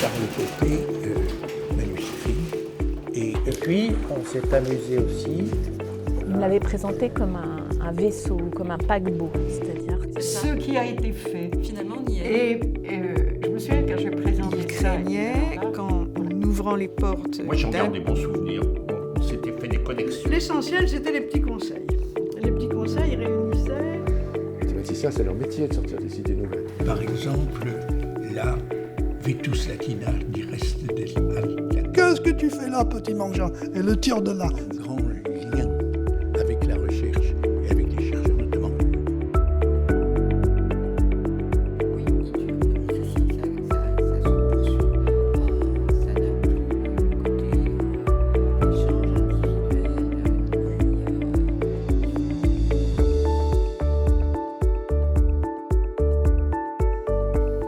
par le côté manuscrit. Et puis, on s'est amusé aussi. Il l'avait présenté comme un vaisseau, comme un paquebot, c'est-à-dire... Ce qui a été fait. Finalement, on y est. Et je me souviens quand je présentais il craignait qu'en ouvrant les portes... Moi, j'en garde des bons souvenirs. On s'était fait des connexions. L'essentiel, c'était les petits conseils. Les petits conseils réunissaient... Les thématiciens, c'est leur métier de sortir des idées nouvelles. par exemple, la Vetus Latina du reste des Alpes. Qu'est-ce que tu fais là, petit mangeant? Et le tir de là. Un grand lien avec la recherche et avec les chercheurs notamment. Oui, ceci, ça se poursuit. Ça n'a plus le côté échange individuel.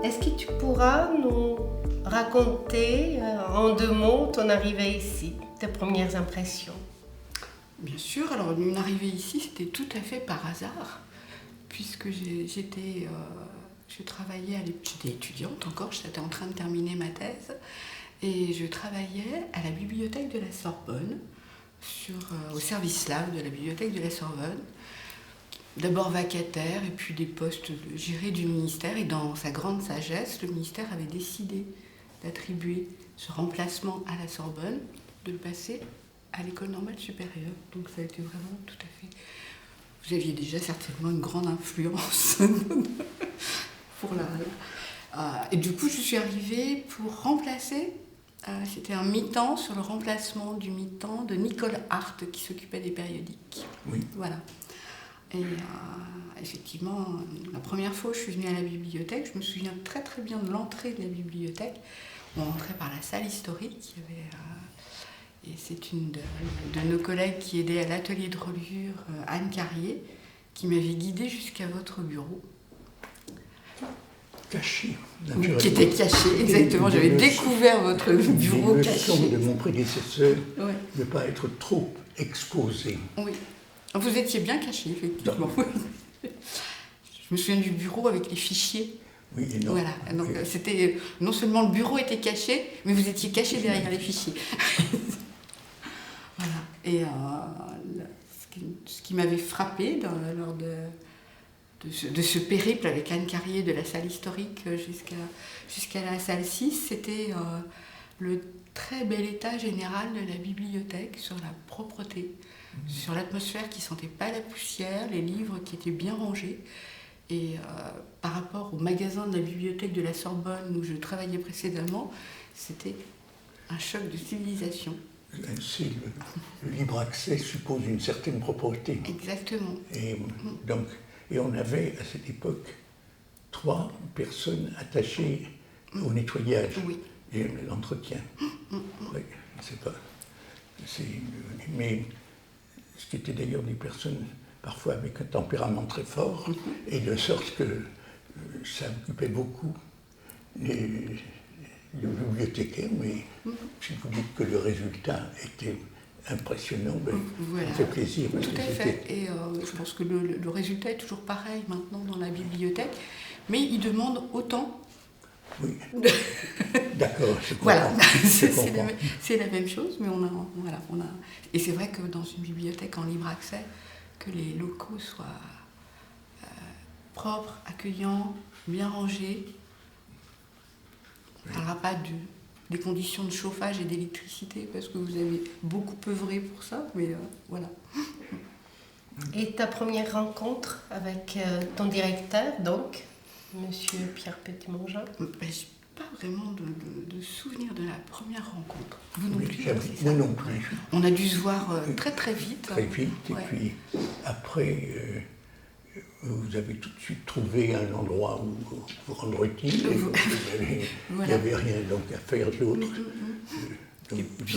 Est-ce que tu pourras nous raconter en 2 mots ton arrivée ici, tes premières impressions? Bien sûr, alors une arrivée ici, c'était tout à fait par hasard, puisque je travaillais, j'étais étudiante encore, j'étais en train de terminer ma thèse, et je travaillais à la bibliothèque de la Sorbonne, au service slave de la bibliothèque de la Sorbonne, d'abord vacataire, et puis des postes gérés du ministère, et dans sa grande sagesse, le ministère avait décidé d'attribuer ce remplacement à la Sorbonne, de le passer à l'école normale supérieure. Donc ça a été vraiment tout à fait... Vous aviez déjà certainement une grande influence pour et du coup, je suis arrivée pour remplacer, c'était un mi-temps sur le remplacement du mi-temps de Nicole Hart qui s'occupait des périodiques. Oui. Voilà. Et effectivement, la première fois que je suis venue à la bibliothèque, je me souviens très très bien de l'entrée de la bibliothèque. On rentrait par la salle historique, et c'est une de nos collègues qui aidait à l'atelier de reliure, Anne Carrier, qui m'avait guidée jusqu'à votre bureau. Caché, naturellement. Qui était caché, exactement. J'avais découvert votre bureau caché. De mon prédécesseur, Ouais. ne pas être trop exposé. Oui. Vous étiez bien caché, effectivement. Je me souviens du bureau avec les fichiers. Oui, et non. Voilà. Donc, c'était, non seulement le bureau était caché, mais vous étiez caché derrière les fichiers. Voilà. Et ce qui m'avait frappé lors de ce périple avec Anne Carrier de la salle historique jusqu'à la salle 6, c'était le très bel état général de la bibliothèque, sur la propreté, sur l'atmosphère qui ne sentait pas la poussière, les livres qui étaient bien rangés. Et par rapport au magasin de la bibliothèque de la Sorbonne où je travaillais précédemment, c'était un choc de civilisation. Ainsi, le libre accès suppose une certaine propreté. Exactement. Et on avait à cette époque 3 personnes attachées au nettoyage et à l'entretien. Oui, c'est pas. Mais ce qui était d'ailleurs des personnes parfois avec un tempérament très fort, et de sorte que ça occupait beaucoup les bibliothécaires, mais si vous dites que le résultat était impressionnant, voilà. Ça fait plaisir. Tout à fait. Et je pense que le résultat est toujours pareil maintenant dans la bibliothèque, mais il demande autant. Oui. D'accord, je comprends. Voilà, c'est la même chose, mais on a. Et c'est vrai que dans une bibliothèque en libre accès, que les locaux soient propres, accueillants, bien rangés. On ne parlera pas des conditions de chauffage et d'électricité, parce que vous avez beaucoup œuvré pour ça, mais voilà. Et ta première rencontre avec ton directeur, donc, Monsieur Pierre Petit-Mangin? Je n'ai pas vraiment de souvenir de la première rencontre. Vous non plus, c'est Moi ça? non plus. On a dû se voir très très vite. Très vite, et puis après, vous avez tout de suite trouvé un endroit où vous rendre utile. Il n'y avait rien donc à faire d'autre.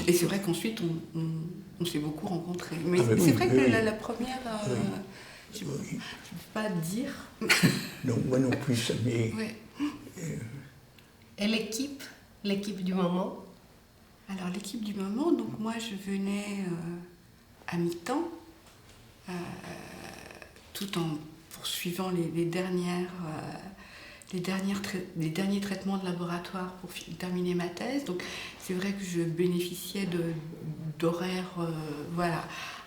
Et c'est vrai qu'ensuite, on s'est beaucoup rencontrés. Mais c'est vrai que la première, je ne peux pas dire. Non, moi non plus, mais... Et l'équipe du moment? Alors l'équipe du moment, donc moi je venais à mi-temps, tout en poursuivant les dernières les derniers traitements de laboratoire pour terminer ma thèse. Donc c'est vrai que je bénéficiais d'horaires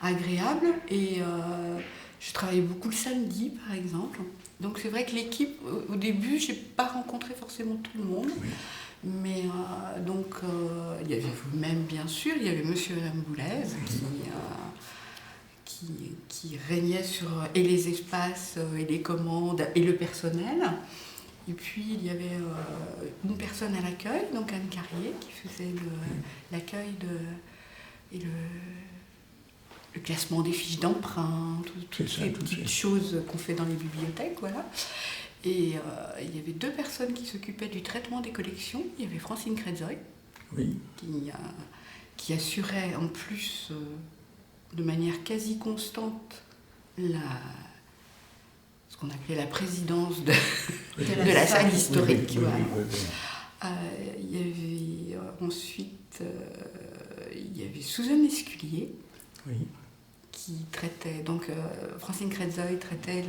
agréables et je travaillais beaucoup le samedi par exemple. Donc c'est vrai que l'équipe, au début, je n'ai pas rencontré forcément tout le monde. Oui. Mais il y avait vous-même bien sûr, il y avait monsieur et madame Boulez qui régnait sur et les espaces et les commandes et le personnel. Et puis il y avait une personne à l'accueil, donc Anne Carrier, qui faisait l'accueil et le classement des fiches d'emprunt, toutes les petites choses qu'on fait dans les bibliothèques, voilà. Et il y avait 2 personnes qui s'occupaient du traitement des collections. Il y avait Francine Kretzoy, qui assurait en plus de manière quasi constante ce qu'on appelait la présidence de la salle historique. Il y avait ensuite il y avait Suzanne Esculier, qui traitait, donc Francine Kretzoy traitait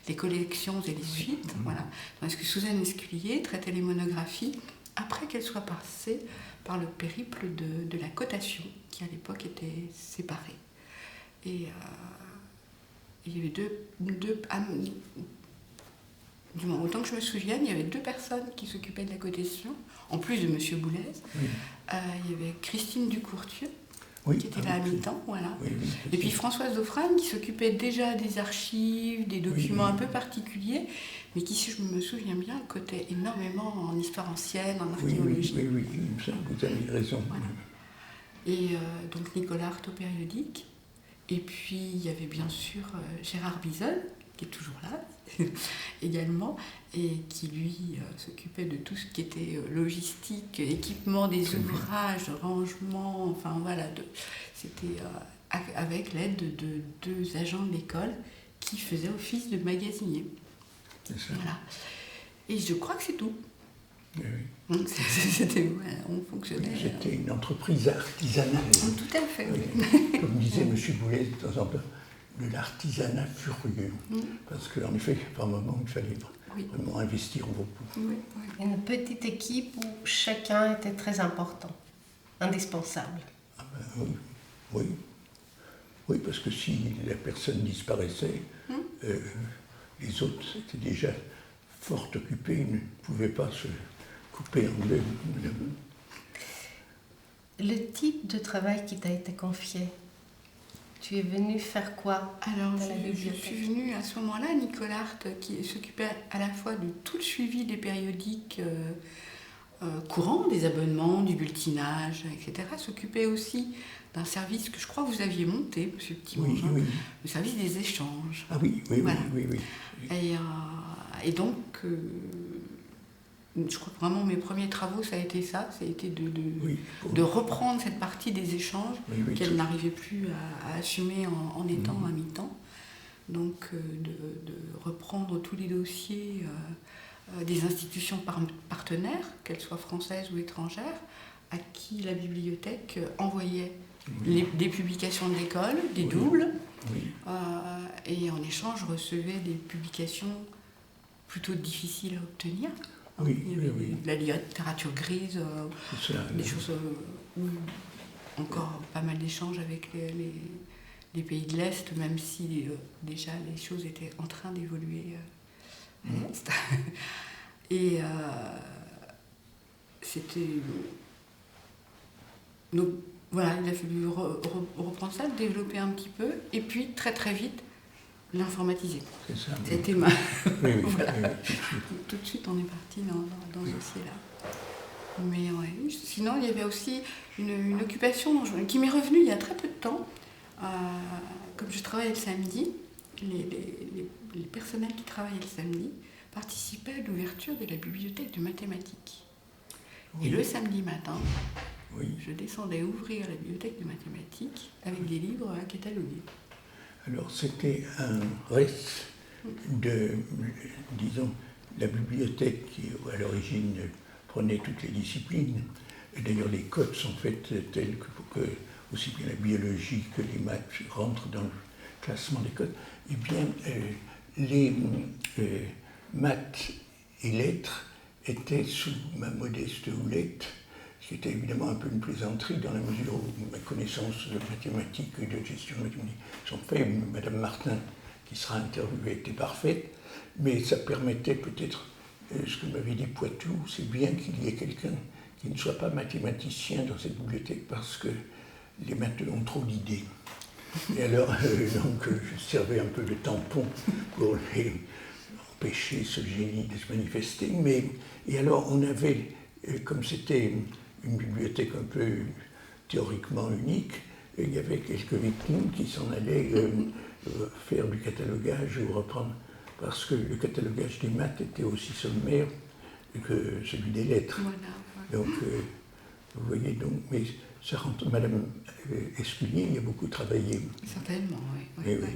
les collections et les suites, voilà. Parce que Suzanne Esculier traitait les monographies après qu'elles soient passées par le périple de la cotation, qui à l'époque était séparée. Et il y avait du moins, autant que je me souvienne, il y avait 2 personnes qui s'occupaient de la cotation, en plus de M. Boulez. Il y avait Christine Ducourtieu, qui était là à mi-temps, voilà. Et puis Françoise Dauphren, qui s'occupait déjà des archives, des documents un peu particuliers, mais qui, si je me souviens bien, cotait énormément en histoire ancienne, en archéologie. Oui, vous avez raison. Voilà. Et donc Nicolas Artaud périodique. Et puis il y avait bien sûr Gérard Bizol, qui est toujours là également, et qui lui s'occupait de tout ce qui était logistique, équipement des ouvrages, rangement, enfin voilà, c'était avec l'aide de 2 agents de l'école qui faisaient office de magasinier. Voilà. Et je crois que c'est tout. Oui. On fonctionnait. C'était une entreprise artisanale. Tout à fait. Oui. Comme disait M. Boulez de temps en temps, de l'artisanat furieux. Parce qu'en effet, par moment, il fallait vraiment investir beaucoup. Une petite équipe où chacun était très important, indispensable. Oui, parce que si la personne disparaissait, les autres étaient déjà fort occupés, ils ne pouvaient pas se couper en deux. Le type de travail qui t'a été confié, tu es venu faire quoi dans la bibliothèque? Je suis venue à ce moment-là, Nicolas Artaud, qui s'occupait à la fois de tout le suivi des périodiques courants, des abonnements, du bulletinage, etc., s'occupait aussi d'un service que je crois que vous aviez monté, M. Petit-Mangin, le service des échanges. Ah oui. Et donc, je crois que vraiment mes premiers travaux, ça a été ça, ça a été de reprendre cette partie des échanges qu'elle n'arrivait plus à assumer en étant à mi-temps. Donc, de reprendre tous les dossiers des institutions partenaires, qu'elles soient françaises ou étrangères, à qui la bibliothèque envoyait des publications de l'école, des doubles, et en échange recevait des publications plutôt difficiles à obtenir. Il y avait de la littérature grise, des choses, encore pas mal d'échanges avec les pays de l'Est, même si déjà les choses étaient en train d'évoluer à l'Est. Et c'était... Donc voilà, il a fallu reprendre ça, le développer un petit peu, et puis très très vite l'informatiser. C'est ça. C'était ma... voilà. Tout de suite on est parti dans ce dossier-là. Mais sinon il y avait aussi une occupation qui m'est revenue il y a très peu de temps. Comme je travaillais le samedi, les personnels qui travaillaient le samedi participaient à l'ouverture de la bibliothèque de mathématiques. Et le samedi matin, je descendais ouvrir la bibliothèque de mathématiques avec des livres à cataloguer. Alors c'était un reste de, disons, la bibliothèque qui à l'origine prenait toutes les disciplines. Et d'ailleurs les codes sont faites telles que pour que aussi bien la biologie que les maths rentrent dans le classement des codes. Eh bien, les maths et lettres était sous ma modeste houlette, ce qui était évidemment un peu une plaisanterie dans la mesure où ma connaissance de mathématiques et de gestion de mathématiques sont faibles. Madame Martin, qui sera interviewée, était parfaite, mais ça permettait peut-être, ce que m'avait dit Poitou, c'est bien qu'il y ait quelqu'un qui ne soit pas mathématicien dans cette bibliothèque parce que les matheux ont trop d'idées. Et alors, donc, je servais un peu de tampon pour les empêcher ce génie de se manifester. Et alors, on avait, comme c'était une bibliothèque un peu théoriquement unique, il y avait quelques victimes qui s'en allaient faire du catalogage ou reprendre, parce que le catalogage des maths était aussi sommaire que celui des lettres. Voilà. Donc, vous voyez, donc, mais ça rentre, Madame Esculier y a beaucoup travaillé. Certainement, oui. Et oui,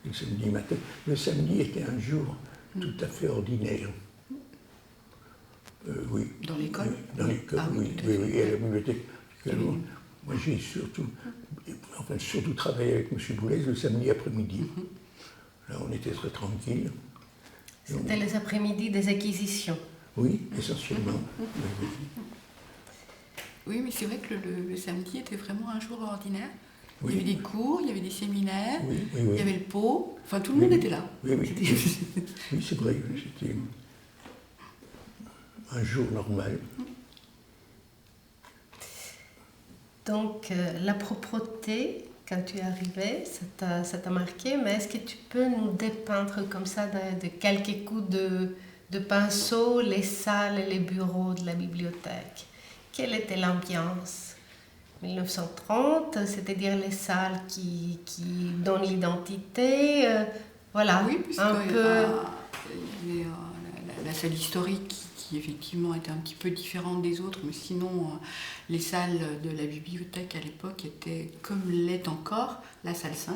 le samedi matin. Le samedi était un jour tout à fait ordinaire. Oui. Dans l'école? Dans l'école, oui, et à la bibliothèque. Moi, j'ai surtout travaillé avec M. Boulez le samedi après-midi. Là, on était très tranquille. C'était les après-midi des acquisitions. Oui, essentiellement. Oui, mais c'est vrai que le samedi était vraiment un jour ordinaire. Oui. Il y avait des cours, il y avait des séminaires, oui. Il y avait le pot, enfin tout le monde était là. Oui, c'est vrai, c'était un jour normal. Donc, la propreté, quand tu es arrivé, ça t'a marqué, mais est-ce que tu peux nous dépeindre comme ça de quelques coups de pinceau les salles et les bureaux de la bibliothèque? Quelle était l'ambiance? 1930, c'est-à-dire les salles qui donnent l'identité, voilà, oui, un peu... Il y avait la salle historique qui effectivement était un petit peu différente des autres, mais sinon les salles de la bibliothèque à l'époque étaient comme l'est encore la salle 5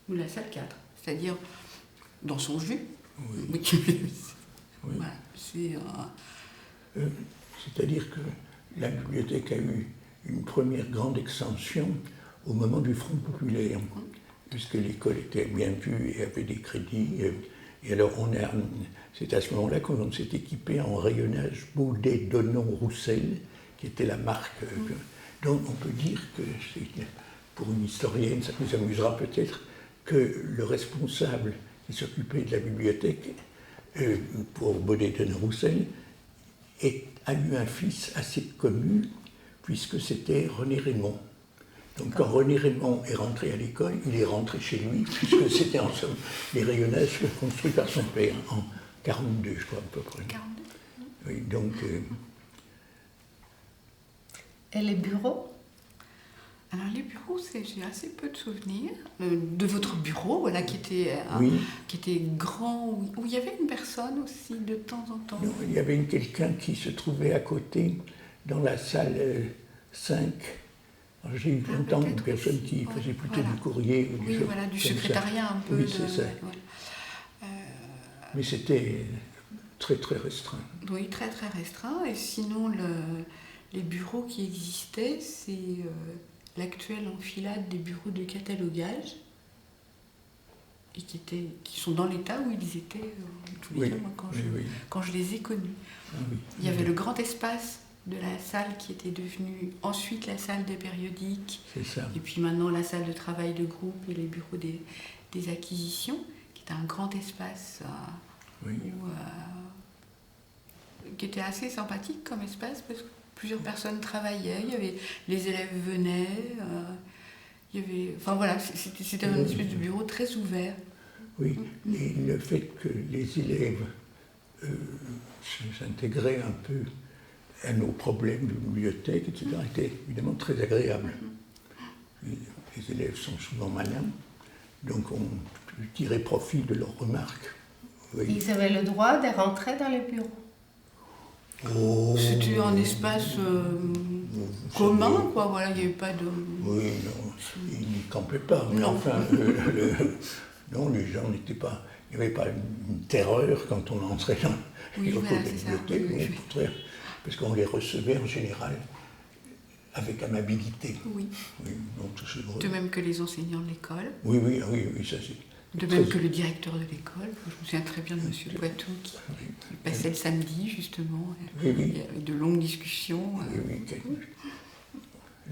ou la salle 4, c'est-à-dire dans son jus. Oui. Voilà, c'est-à-dire que la bibliothèque a eu une première grande extension au moment du Front populaire, puisque l'école était bien vue et avait des crédits. Et alors, c'est à ce moment-là qu'on s'est équipé en rayonnage Baudet, Donnon, Roussel, qui était la marque. Donc, on peut dire que, pour une historienne, ça nous amusera peut-être, que le responsable qui s'occupait de la bibliothèque, pour Baudet, Donnon, Roussel, a eu un fils assez connu, puisque c'était René Raymond. Donc quand René Raymond est rentré à l'école, il est rentré chez lui, puisque c'était en somme les rayonnages construits par son père, en 1942, je crois, à peu près. 42. Oui, donc... Et les bureaux? Alors les bureaux, j'ai assez peu de souvenirs de votre bureau, voilà, qui était grand, où il y avait une personne aussi de temps en temps. Non, il y avait quelqu'un qui se trouvait à côté, dans la salle 5. J'ai eu longtemps une personne qui faisait plutôt du courrier. Oui, voilà, du secrétariat un peu. Oui, c'est ça. Mais c'était très très restreint. Oui, très très restreint. Et sinon, les bureaux qui existaient, c'est l'actuelle enfilade des bureaux de catalogage, et qui sont dans l'état où ils étaient tous les deux, moi, quand je les ai connus. Il y avait le grand espace de la salle qui était devenue ensuite la salle des périodiques, et puis maintenant la salle de travail de groupe et les bureaux des acquisitions, qui était un grand espace qui était assez sympathique comme espace, parce que plusieurs personnes travaillaient, les élèves venaient, enfin voilà, c'était un espèce de bureau très ouvert. Oui, et le fait que les élèves s'intégraient un peu à nos problèmes de bibliothèque, etc., était évidemment très agréable. Les élèves sont souvent malins, donc on tirait profit de leurs remarques. Oui. Ils avaient le droit de rentrer dans les bureaux. C'était un espace commun, quoi, voilà, il n'y avait pas de... Oui, non, ils n'y campaient pas, mais enfin, non, les gens n'étaient pas... Il n'y avait pas une terreur quand on entrait dans les locaux de la bibliothèque, au contraire, parce qu'on les recevait en général avec amabilité. Oui. Donc, de même que les enseignants de l'école. Oui, ça De même que le directeur de l'école. Je me souviens très bien de M. Poitou qui passait le samedi, justement. Oui. Il y avait de longues discussions.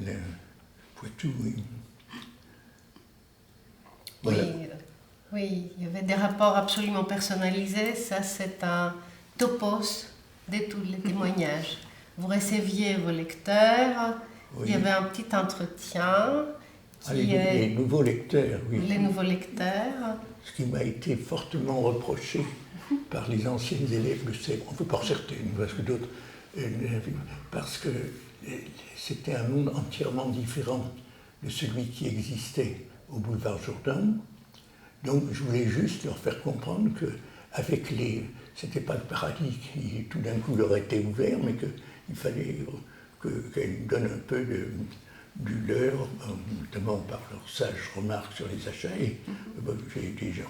Le Poitou, oui. Voilà. Oui, il y avait des rapports absolument personnalisés. Ça, c'est un topos de tous les témoignages. Vous receviez vos lecteurs, il y avait un petit entretien. Les nouveaux lecteurs, oui. Les nouveaux lecteurs. Ce qui m'a été fortement reproché par les anciens élèves de Sèvres, enfin par certaines, parce que d'autres, parce que c'était un monde entièrement différent de celui qui existait au boulevard Jourdan. Donc je voulais juste leur faire comprendre qu'avec c'était pas le paradis qui tout d'un coup leur était ouvert, mais qu'il fallait qu'elles donnent un peu du leur, notamment par leurs sages remarques sur les achats. Et j'ai des gens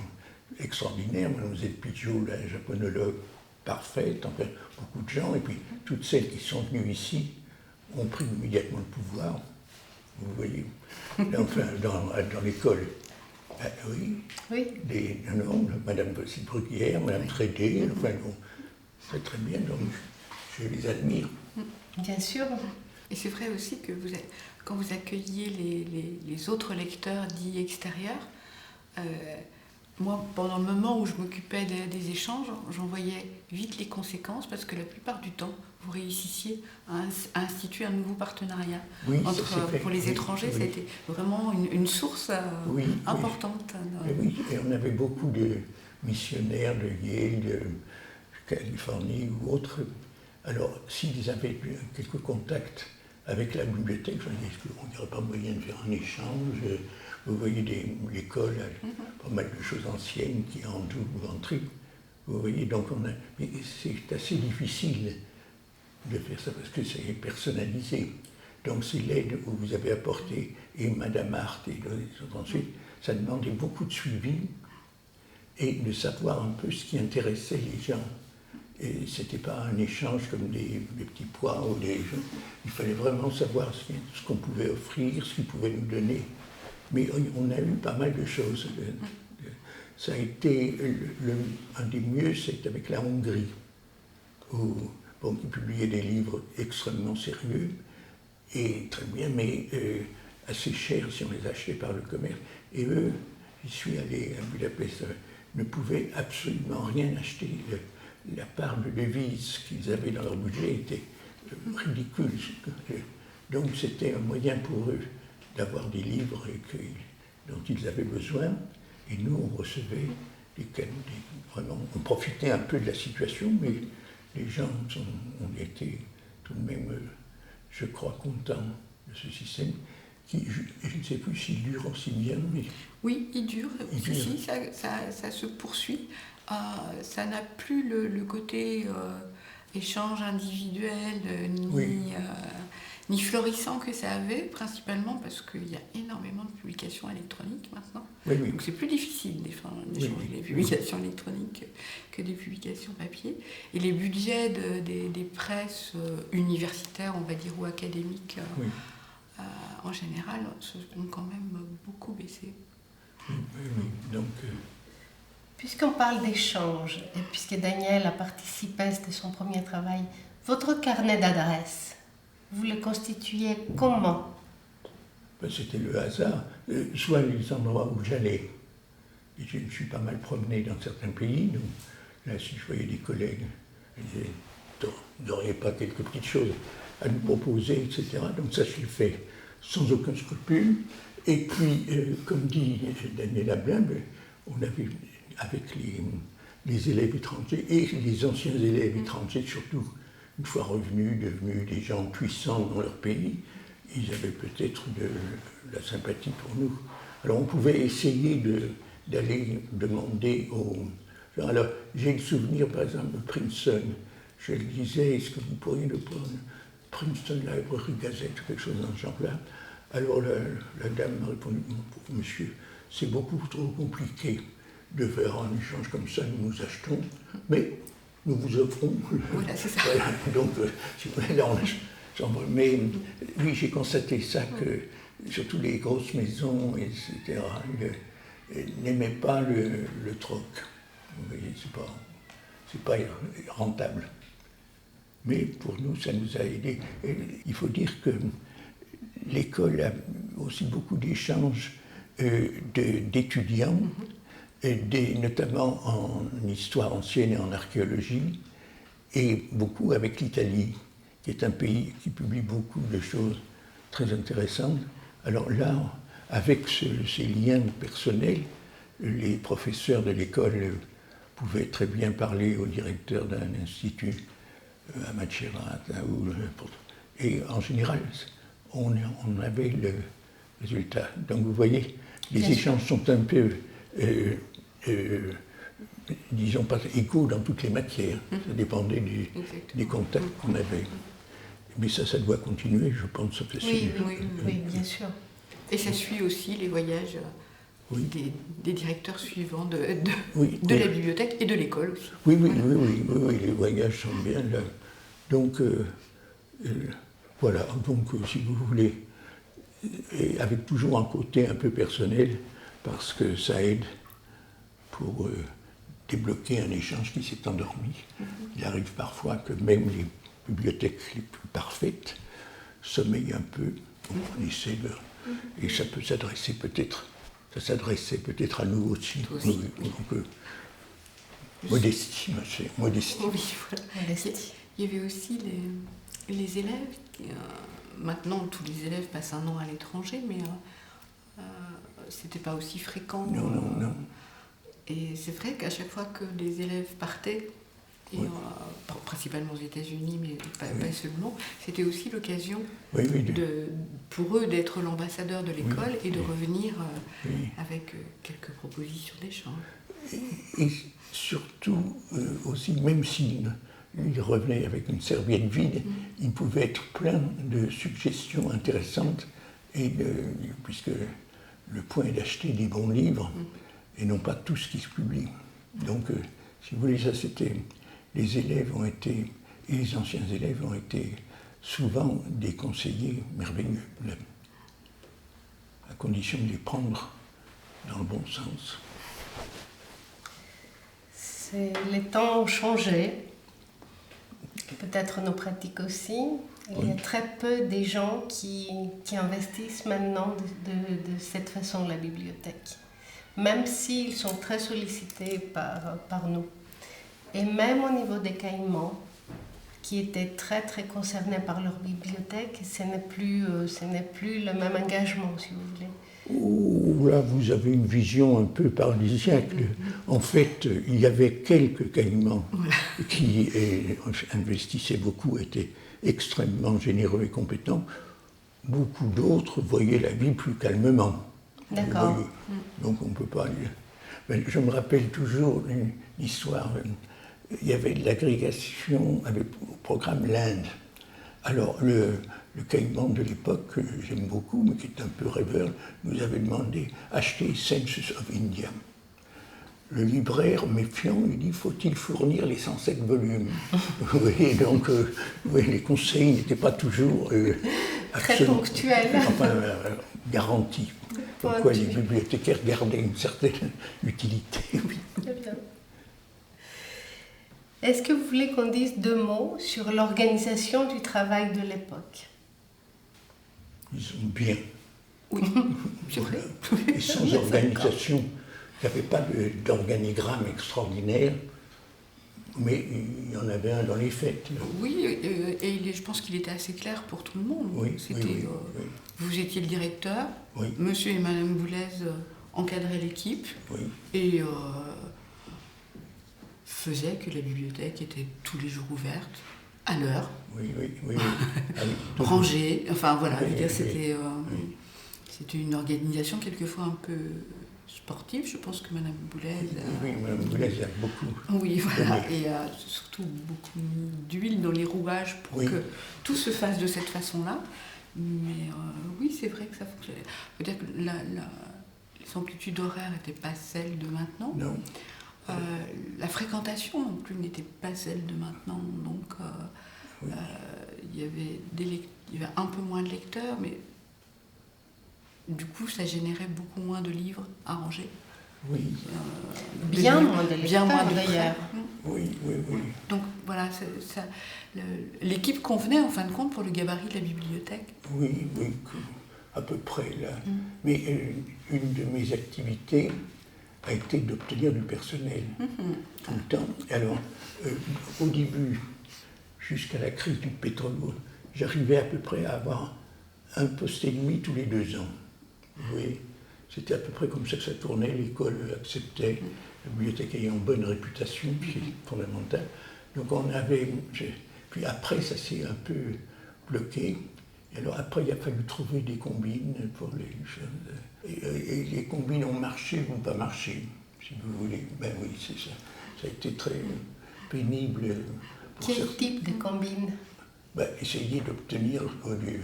extraordinaires, Mlle Pigeot, la japonologue parfaite, enfin beaucoup de gens, et puis toutes celles qui sont venues ici ont pris immédiatement le pouvoir, vous voyez, enfin dans l'école. Oui. Madame Bruguière, Madame Trédé, enfin bon, c'est très bien, donc je les admire. Bien sûr. Et c'est vrai aussi que quand vous accueilliez les autres lecteurs dits extérieurs, moi, pendant le moment où je m'occupais des échanges, j'en voyais vite les conséquences parce que la plupart du temps, vous réussissiez à instituer un nouveau partenariat. Pour les étrangers, ça a été vraiment une source importante. Oui, et on avait beaucoup de missionnaires de Yale, de Californie ou autres. Alors, s'ils avaient quelques contacts avec la bibliothèque, je me disais, est-ce qu'on n'aurait pas moyen de faire un échange? Vous voyez l'école, pas mal de choses anciennes qui en double ou en triple. Vous voyez, donc mais c'est assez difficile de faire ça parce que c'est personnalisé. Donc c'est l'aide que vous avez apportée, et Madame Hart et les autres ensuite, ça demandait beaucoup de suivi et de savoir un peu ce qui intéressait les gens. Et c'était pas un échange comme des petits pois ou des gens. Il fallait vraiment savoir ce qu'on pouvait offrir, ce qu'ils pouvaient nous donner. Mais on a eu pas mal de choses. Ça a été un des mieux, c'est avec la Hongrie, qui publiait des livres extrêmement sérieux et très bien, mais assez chers si on les achetait par le commerce. Et eux, j'y suis allé à Budapest, ne pouvaient absolument rien acheter. La part de devises qu'ils avaient dans leur budget était ridicule. Donc c'était un moyen pour eux d'avoir des livres dont ils avaient besoin, et nous on recevait vraiment, on profitait un peu de la situation, mais les gens ont été tout de même, je crois, contents de ce système, qui, je ne sais plus s'il dure aussi bien, mais... Oui, il dure. Si, ça se poursuit. Ça n'a plus le côté échange individuel, ni florissant que ça avait, principalement parce qu'il y a énormément de publications électroniques maintenant. Oui. Donc c'est plus difficile d'échanger les publications électroniques que des publications papier. Et les budgets des presses universitaires, on va dire, ou académiques, en général, ont quand même beaucoup baissé. Oui. Donc... Puisqu'on parle d'échange, et puisque Daniel a participé, c'était son premier travail, votre carnet d'adresses, vous le constituiez comment? C'était le hasard. Soit les endroits où j'allais, et je me suis pas mal promené dans certains pays, donc là, si je voyais des collègues, je disais, vous n'auriez pas quelques petites choses à nous proposer, etc. Donc ça, je l'ai fait sans aucun scrupule. Et puis, comme dit Daniel Ablin, on avait... avec les élèves étrangers et les anciens élèves étrangers, surtout une fois revenus, devenus des gens puissants dans leur pays, ils avaient peut-être de la sympathie pour nous. Alors on pouvait essayer d'aller demander aux... Alors j'ai le souvenir par exemple de Princeton. Je lui disais, est-ce que vous pourriez le prendre Princeton Library Gazette, quelque chose dans ce genre-là. Alors la dame m'a répondu, mon pauvre monsieur, c'est beaucoup trop compliqué de faire un échange comme ça, nous achetons, mais nous vous offrons. Voilà, c'est ça. Voilà, donc, mais oui, j'ai constaté ça, que surtout les grosses maisons, etc., n'aimait pas le troc. Vous voyez, c'est pas rentable. Mais pour nous, ça nous a aidés. Et il faut dire que l'école a aussi beaucoup d'échanges d'étudiants, notamment en histoire ancienne et en archéologie, et beaucoup avec l'Italie, qui est un pays qui publie beaucoup de choses très intéressantes. Alors là, avec ces liens personnels, les professeurs de l'école pouvaient très bien parler au directeur d'un institut à Macerata, et en général, on avait le résultat. Donc vous voyez, les échanges sont un peu, disons pas égaux dans toutes les matières. Ça dépendait des contacts qu'on avait. Mais ça doit continuer, je pense. Oui, bien sûr. Et ça suit aussi les voyages des directeurs suivants de la bibliothèque et de l'école aussi. Oui, les voyages sont bien là. Donc, voilà, donc si vous voulez, et avec toujours un côté un peu personnel, parce que ça aide pour débloquer un échange qui s'est endormi. Il arrive parfois que même les bibliothèques les plus parfaites sommeillent un peu. On essaie de... Et ça peut s'adresser peut-être, à nous aussi. Donc, modestie, monsieur, modestie. Oui, voilà. Modestie. Il y avait aussi les élèves. Maintenant, tous les élèves passent un an à l'étranger, mais c'était pas aussi fréquent. Non. Et c'est vrai qu'à chaque fois que les élèves partaient, et, principalement aux États-Unis, mais pas seulement, c'était aussi l'occasion pour eux d'être l'ambassadeur de l'école et de revenir avec quelques propositions d'échange. Et surtout aussi, même s'ils revenaient avec une serviette vide, ils pouvaient être plein de suggestions intéressantes, puisque le point est d'acheter des bons livres et non pas tout ce qui se publie. Donc, si vous voulez, ça c'était... Les élèves ont été, et les anciens élèves ont été souvent des conseillers merveilleux, à condition de les prendre dans le bon sens. Les temps ont changé, peut-être nos pratiques aussi. Il y a très peu des gens qui investissent maintenant de cette façon la bibliothèque, même s'ils sont très sollicités par nous. Et même au niveau des Caïmans, qui étaient très très concernés par leur bibliothèque, ce n'est plus le même engagement, si vous voulez. Là, vous avez une vision un peu paradisiaque. En fait, il y avait quelques Caïmans qui investissaient beaucoup, étaient extrêmement généreux et compétents. Beaucoup d'autres voyaient la vie plus calmement. D'accord. Donc on ne peut pas... Je me rappelle toujours une histoire... Il y avait de l'agrégation avec au programme l'Inde. Alors, le Caïman de l'époque, que j'aime beaucoup, mais qui est un peu rêveur, nous avait demandé acheter Census of India. Le libraire, méfiant, il dit faut-il fournir les 107 volumes? Oui, donc, les conseils n'étaient pas toujours très ponctuels. Enfin, garantis. Pourquoi les bibliothécaires gardaient une certaine utilité. Oui. Très bien. Est-ce que vous voulez qu'on dise 2 mots sur l'organisation du travail de l'époque? Ils sont bien. Oui, c'est vrai. Et sans organisation, il n'y avait pas d'organigramme extraordinaire, mais il y en avait un dans les faits. Oui, et je pense qu'il était assez clair pour tout le monde. Vous étiez le directeur, monsieur et madame Boulez encadraient l'équipe, et faisait que la bibliothèque était tous les jours ouverte, à l'heure, rangée, enfin voilà, c'était une organisation quelquefois un peu sportive, je pense que Madame Boulez... Oui, Madame Boulez a beaucoup... Oui, voilà, et a surtout beaucoup d'huile dans les rouages pour que tout se fasse de cette façon-là, mais oui, c'est vrai que ça fonctionnait. Peut-être que les amplitudes horaires n'étaient pas celles de maintenant. Non. La fréquentation non plus n'était pas celle de maintenant, donc il y avait un peu moins de lecteurs, mais du coup ça générait beaucoup moins de livres à ranger. Oui. Bien moins de lecteurs, moins de d'ailleurs. Oui. Donc voilà, l'équipe convenait en fin de compte pour le gabarit de la bibliothèque. Oui, à peu près là. Mais une de mes activités a été d'obtenir du personnel tout le temps. Alors, au début, jusqu'à la crise du pétrole, j'arrivais à peu près à avoir un poste et demi tous les 2 ans. Vous voyez, c'était à peu près comme ça que ça tournait. L'école acceptait, la bibliothèque ayant bonne réputation, c'est fondamental. Donc on avait... Puis après, ça s'est un peu bloqué. Et alors après, il a fallu trouver des combines pour les choses. Et les combines ont marché ou pas marché, si vous voulez. Ben oui, c'est ça. Ça a été très pénible. Quel type de combine? Ben, essayer d'obtenir du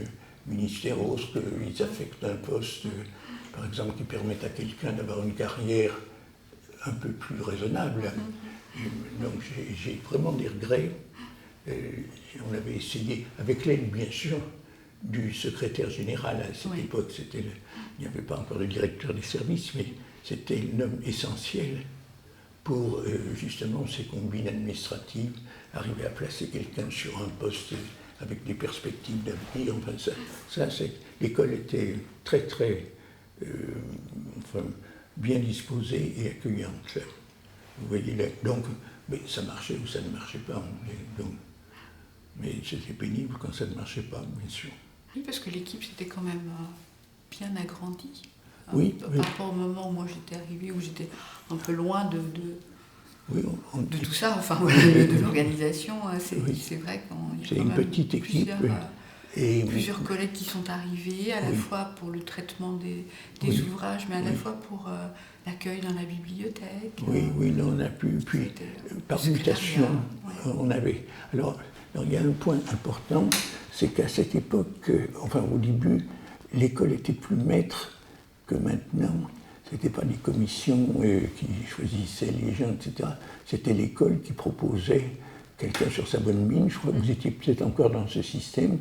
ministère autre qu'ils affectent un poste, par exemple, qui permette à quelqu'un d'avoir une carrière un peu plus raisonnable. Donc j'ai vraiment des regrets. On avait essayé, avec l'aide bien sûr du secrétaire général à cette époque, il n'y avait pas encore de directeur des services, mais c'était l'homme essentiel pour justement ces combines administratives, arriver à placer quelqu'un sur un poste avec des perspectives d'avenir. Enfin, l'école était très bien disposée et accueillante. Vous voyez là, donc, mais ça marchait ou ça ne marchait pas. Mais c'était pénible quand ça ne marchait pas, bien sûr. Oui, parce que l'équipe s'était quand même bien agrandie. Oui. Par rapport au moment où moi j'étais arrivée, où j'étais un peu loin de tout ça, enfin de l'organisation. C'est vrai qu'il y a une petite équipe. Plusieurs collègues qui sont arrivés, à la fois pour le traitement des ouvrages, mais à la fois pour l'accueil dans la bibliothèque. Oui, on a pu. Puis, par mutation, on avait... Alors, il y a un point important, c'est qu'à cette époque, au début, l'école était plus maître que maintenant. Ce n'était pas des commissions qui choisissaient les gens, etc. C'était l'école qui proposait quelqu'un sur sa bonne mine. Je crois que vous étiez peut-être encore dans ce système.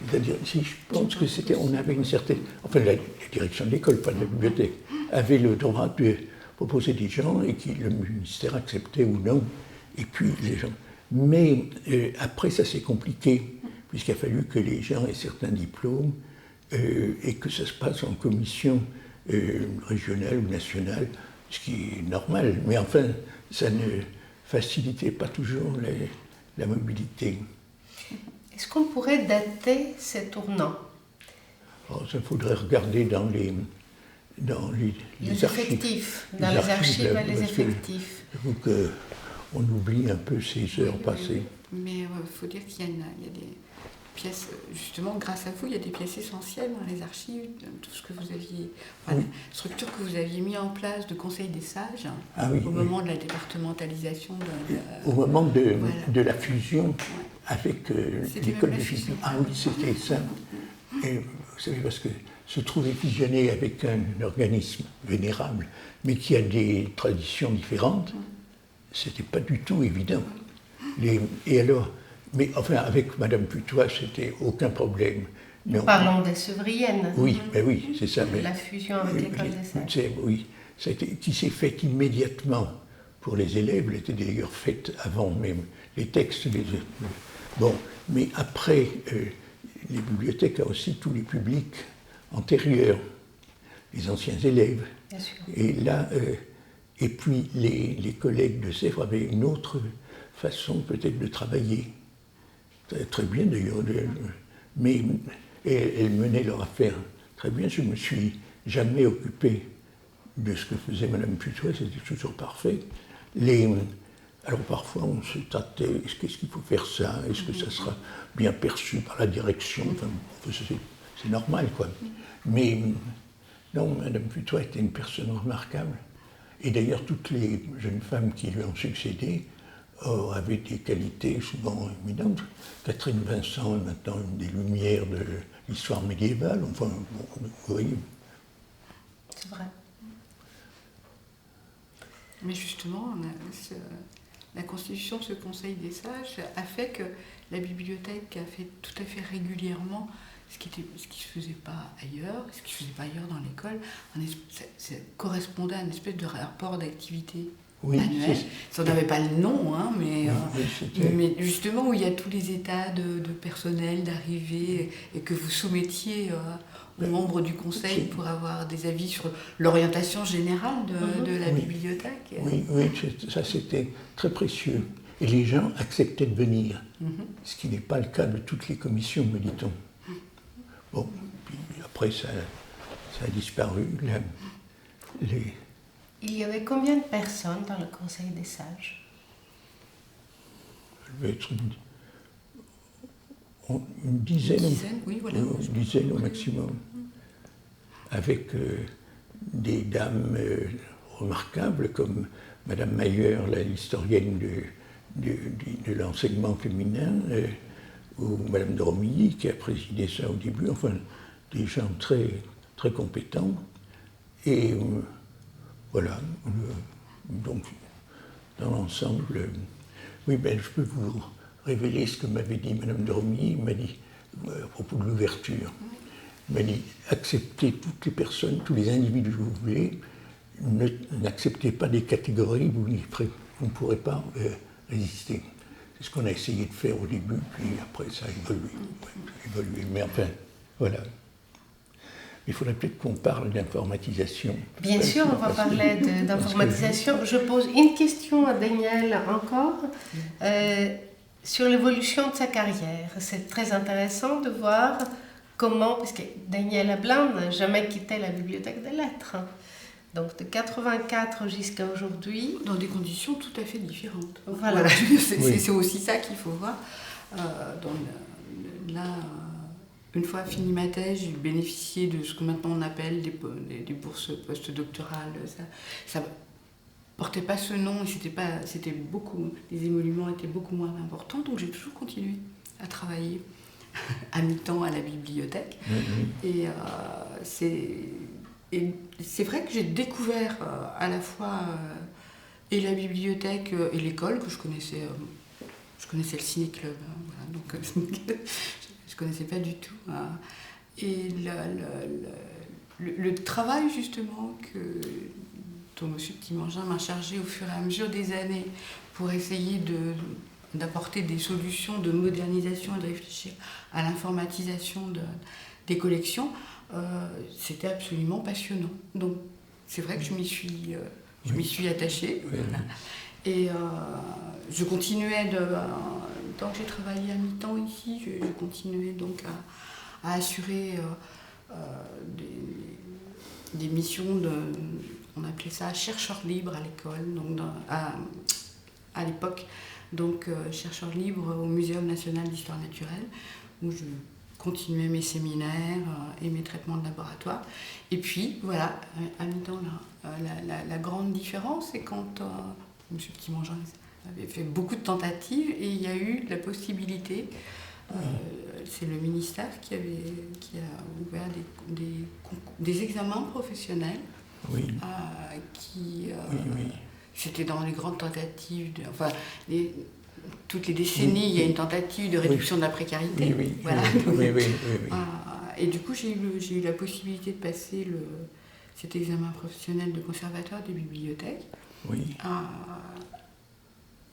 C'est-à-dire, si je pense que c'était, on avait une certaine... Enfin, la direction de l'école, pas de la bibliothèque, avait le droit de proposer des gens et que le ministère acceptait ou non. Et puis, les gens... Mais après, ça s'est compliqué, puisqu'il a fallu que les gens aient certains diplômes et que ça se passe en commission régionale ou nationale, ce qui est normal. Mais enfin, ça ne facilitait pas toujours la mobilité. Est-ce qu'on pourrait dater ces tournants? Ça faudrait regarder dans les effectifs, dans les archives et les effectifs. J'avoue qu'on oublie un peu ces heures passées. Mais il faut dire qu'il y a des pièces, justement, grâce à vous, il y a des pièces essentielles dans les archives, tout ce que vous aviez, la structure que vous aviez mis en place de Conseil des sages, au moment de la départementalisation. Au moment de la fusion avec l'école de Gilles. Ah oui, c'était ça. Et vous savez, parce que se trouver fusionné avec un organisme vénérable, mais qui a des traditions différentes, c'était pas du tout évident. Et alors, mais enfin, avec Madame Putois, c'était aucun problème. Nous parlons des Sévriennes. Oui, mais oui, c'est ça. Mais, la fusion avec l'école des sages. Oui, qui s'est faite immédiatement pour les élèves, elle était d'ailleurs faite avant même les textes. Bon, mais après, les bibliothèques ont aussi tous les publics antérieurs, les anciens élèves. Bien sûr. Et là, et puis les collègues de Sèvres avaient une autre façon peut-être de travailler. Très bien d'ailleurs, mais elles menaient leur affaire très bien. Je ne me suis jamais occupé de ce que faisait Madame Putois, c'était toujours parfait. Alors parfois on se tâtait, est-ce qu'il faut faire ça? Est-ce que ça sera bien perçu par la direction? Enfin, c'est normal, quoi. Mais non, Madame Putois était une personne remarquable. Et d'ailleurs, toutes les jeunes femmes qui lui ont succédé avaient des qualités souvent éminentes. Catherine Vincent est maintenant une des lumières de l'histoire médiévale. Enfin, bon, vous voyez. C'est vrai. Mais justement, la constitution de ce Conseil des sages a fait que la bibliothèque a fait tout à fait régulièrement ce qui se faisait pas ailleurs, ce qui se faisait pas ailleurs dans l'école, ça correspondait à une espèce de rapport d'activité manuelle. Ça n'avait pas le nom, hein, mais justement où il y a tous les états de personnel, d'arrivée, et que vous soumettiez aux membres du conseil pour avoir des avis sur l'orientation générale de la bibliothèque. Oui, ça c'était très précieux. Et les gens acceptaient de venir, ce qui n'est pas le cas de toutes les commissions, me dit-on. Bon, puis après ça a disparu. Il y avait combien de personnes dans le Conseil des sages? Il devait être une dizaine. Une dizaine au maximum. Avec des dames remarquables comme Madame Mayer, l'historienne de l'enseignement féminin, ou Madame de Romilly qui a présidé ça au début, enfin des gens très, très compétents. Et voilà, donc dans l'ensemble, oui, je peux vous révéler ce que m'avait dit Madame de Romilly. Elle m'a dit, à propos de l'ouverture, elle m'a dit, acceptez toutes les personnes, tous les individus que vous voulez, n'acceptez pas des catégories, vous ne pourrez pas résister. C'est ce qu'on a essayé de faire au début, puis après ça a évolué. Mais enfin, voilà. Il faudrait peut-être qu'on parle d'informatisation. Bien sûr, on va parler d'informatisation. Je pose une question à Daniel encore sur l'évolution de sa carrière. C'est très intéressant de voir comment, parce que Daniel Ablin n'a jamais quitté la bibliothèque des lettres. Donc de 84 jusqu'à aujourd'hui. Dans des conditions tout à fait différentes. Voilà. C'est aussi ça qu'il faut voir. Une fois fini ma thèse, j'ai bénéficié de ce que maintenant on appelle des bourses postdoctorales. Ça ne portait pas ce nom, les émoluments étaient beaucoup moins importants, donc j'ai toujours continué à travailler à mi-temps à la bibliothèque. Et c'est vrai que j'ai découvert à la fois et la bibliothèque et l'école, que je connaissais le ciné-club, voilà, donc je connaissais pas du tout. Et le travail justement dont M. Petit-Mangin m'a chargé au fur et à mesure des années pour essayer d'apporter des solutions de modernisation et de réfléchir à l'informatisation des collections, c'était absolument passionnant. Donc c'est vrai que je m'y suis attachée. Et je continuais, tant que j'ai travaillé à mi-temps ici, je continuais donc à assurer des missions on appelait ça chercheur libre à l'école, donc à l'époque, donc chercheur libre au Muséum national d'histoire naturelle, où je continuais mes séminaires et mes traitements de laboratoire. Et puis voilà, à mi-temps, la grande différence, c'est quand M. Petit-Mangin avait fait beaucoup de tentatives et il y a eu la possibilité, c'est le ministère qui a ouvert des examens professionnels. C'était dans les grandes tentatives, toutes les décennies, il y a une tentative de réduction de la précarité. Et du coup, j'ai eu la possibilité de passer cet examen professionnel de conservateur des bibliothèques.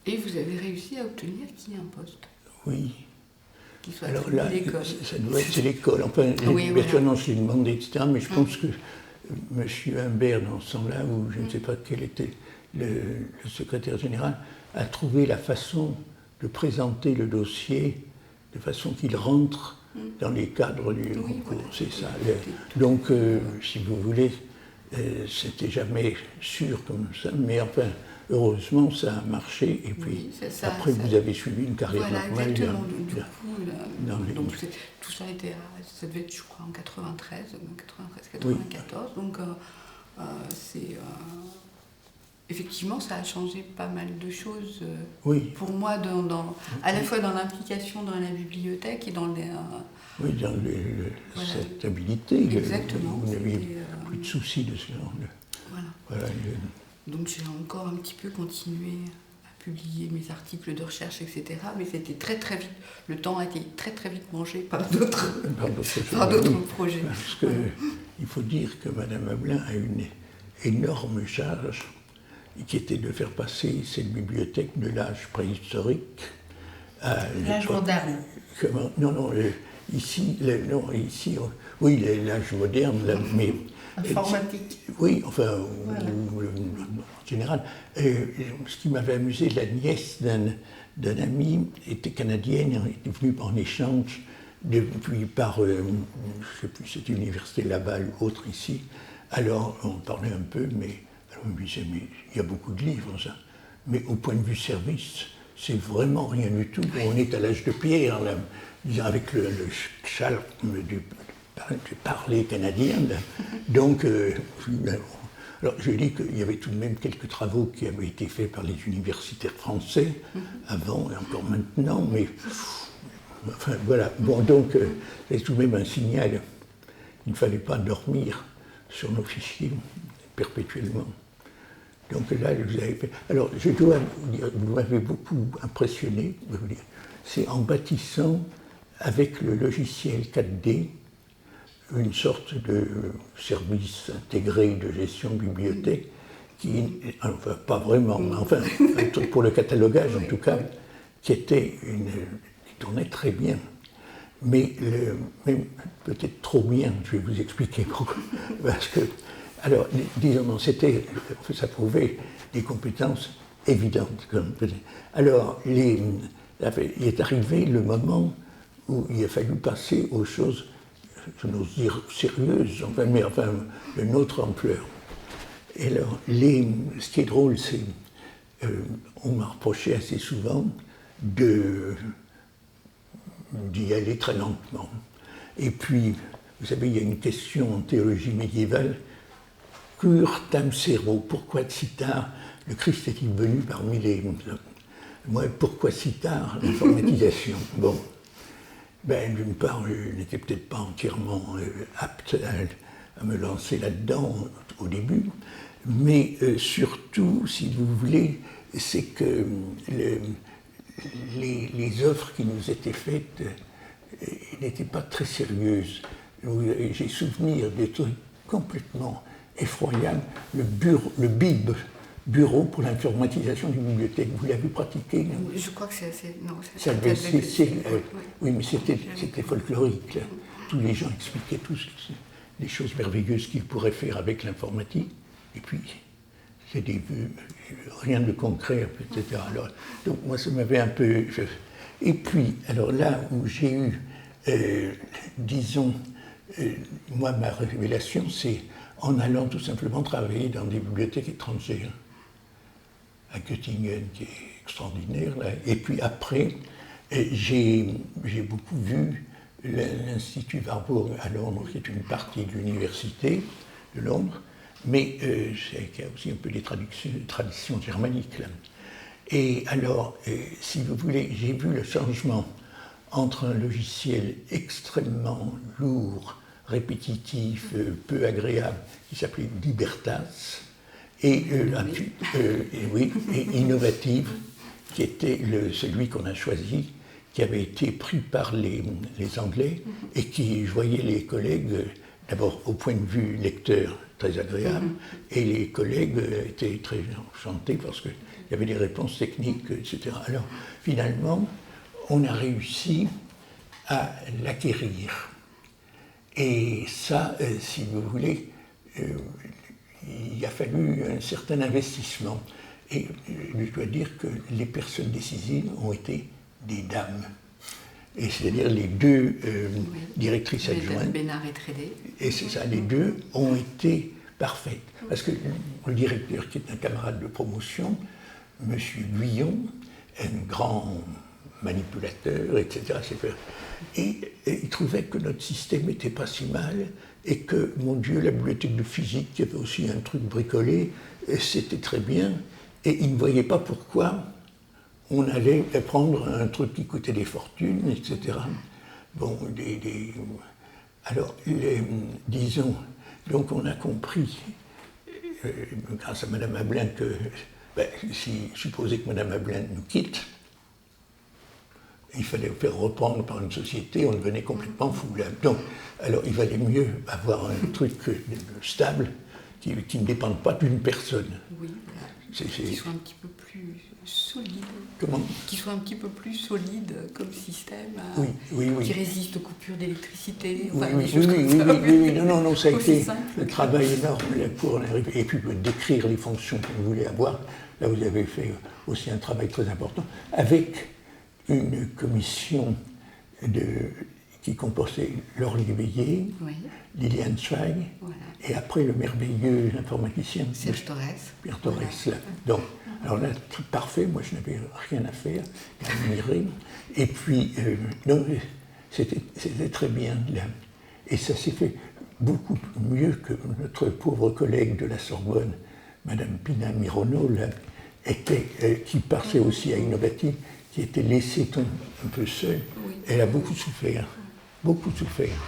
Et vous avez réussi à obtenir qui un poste? Oui. Qui soit alors là, l'école. Ça doit être l'école. Enfin, bien sûr, non, je l'ai demandé, etc. Mais je pense que M. Humbert, dans ce temps-là, où je ne sais pas quel était le secrétaire général, a trouvé la façon de présenter le dossier de façon qu'il rentre dans les cadres du concours. C'est ça. Donc, si vous voulez, c'était jamais sûr comme ça, mais enfin, heureusement, ça a marché. Et puis, après, vous avez suivi une carrière normale. Exactement. Donc, tout ça ça devait être, je crois, en 93, 94. Donc, effectivement, ça a changé pas mal de choses pour moi, à la fois dans l'implication dans la bibliothèque et dans cette habilité. Exactement. Vous n'aviez plus de soucis de ce genre. Donc j'ai encore un petit peu continué publier mes articles de recherche, etc. Mais c'était très très vite. Le temps a été très très vite mangé par d'autres projets. Parce qu'il faut dire que Mme Ablin a une énorme charge qui était de faire passer cette bibliothèque de l'âge préhistorique à l'âge moderne. Ici, oui, l'âge moderne, là, mais... Informatique. Oui, enfin, voilà. En général. Ce qui m'avait amusé, la nièce d'un ami était canadienne, elle était venue en échange depuis par, je ne sais plus, c'était l'université Laval ou autre ici. Alors, on parlait un peu, mais elle me disait, mais il y a beaucoup de livres, ça. Mais au point de vue service, c'est vraiment rien du tout. On est à l'âge de pierre, là, avec le charme du parler canadien. Là. Donc, alors je dis qu'il y avait tout de même quelques travaux qui avaient été faits par les universitaires français, avant et encore maintenant, mais enfin voilà. Bon, donc, c'est tout de même un signal. Il ne fallait pas dormir sur nos fichiers perpétuellement. Donc là, vous avez fait. Alors, je dois vous dire, vous m'avez beaucoup impressionné, c'est en bâtissant avec le logiciel 4D une sorte de service intégré de gestion bibliothèque qui, enfin pas vraiment, mais enfin un truc pour le catalogage en tout cas, qui tournait très bien. Mais même peut-être trop bien, je vais vous expliquer pourquoi. Parce que, alors, disons, ça prouvait des compétences évidentes. Alors, il est arrivé le moment où il a fallu passer aux choses, je n'ose dire sérieuses, mais de notre ampleur. Et alors, ce qui est drôle, c'est on m'a reproché assez souvent d'y aller très lentement. Et puis, vous savez, il y a une question en théologie médiévale, cur tam sero, pourquoi si tard le Christ est-il venu parmi les... Moi, pourquoi si tard l'informatisation? Bon, d'une part, je n'étais peut-être pas entièrement apte à me lancer là-dedans au début, mais surtout, si vous voulez, c'est que les œuvres qui nous étaient faites n'étaient pas très sérieuses. J'ai souvenir de trucs complètement effroyables. Le BIB, Bureau pour l'informatisation d'une bibliothèque, vous l'avez pratiqué? Je crois que c'est... Oui, mais c'était folklorique. Là. Tous les gens expliquaient tous les choses merveilleuses qu'ils pourraient faire avec l'informatique. Et puis, c'est rien de concret, etc. Alors, donc moi, ça m'avait un peu... Et puis, alors là où j'ai eu, disons, moi, ma révélation, c'est en allant tout simplement travailler dans des bibliothèques étrangères, à Göttingen, qui est extraordinaire, là. Et puis après, j'ai beaucoup vu l'Institut Warburg à Londres, qui est une partie de l'université de Londres, mais qui a aussi un peu des traditions germaniques. Là. Et alors, si vous voulez, j'ai vu le changement entre un logiciel extrêmement lourd, répétitif, peu agréable, qui s'appelait Libertas, et innovative, qui était celui qu'on a choisi, qui avait été pris par les Anglais, et qui, je voyais les collègues, d'abord au point de vue lecteur, très agréable, et les collègues étaient très enchantés parce qu'il y avait des réponses techniques, etc. Alors, finalement, on a réussi à l'acquérir. Et ça, si vous voulez, il a fallu un certain investissement. Et je dois dire que les personnes décisives ont été des dames. Et c'est-à-dire les deux directrices adjointes. Bénard et Trédé. Et c'est ça, les deux ont été parfaites. Parce que le directeur, qui est un camarade de promotion, M. Guyon, un grand manipulateur, etc. Et il trouvait que notre système n'était pas si mal, et que, mon Dieu, la bibliothèque de physique, qui avait aussi un truc bricolé, c'était très bien, et il ne voyait pas pourquoi on allait prendre un truc qui coûtait des fortunes, etc. Bon, alors, disons, donc on a compris, grâce à Mme Ablin, que Si supposer que Mme Ablain nous quitte, il fallait faire reprendre par une société, on devenait complètement fou. Donc, alors il valait mieux avoir un truc stable qui ne dépende pas d'une personne. Oui, qui soit un petit peu plus solide. Comment ? Qui soit un petit peu plus solide comme système, oui. qui résiste aux coupures d'électricité. Oui, Enfin, oui. Non, ça a été simple. un travail énorme pour en arriver. Et puis décrire les fonctions qu'on voulait avoir. Là, vous avez fait aussi un travail très important avec une commission qui comportait Laure Léveillé, Liliane Zweig, et après le merveilleux informaticien Serge Pierre Torres. Là. Donc, alors là, parfait, moi je n'avais rien à faire, qu'à admirer. Et puis, c'était très bien là. Et ça s'est fait beaucoup mieux que notre pauvre collègue de la Sorbonne, Madame Pina Mironneau, là, qui passait aussi à Innovative, qui était laissée un peu seule. Elle a beaucoup souffert. Beaucoup souffert.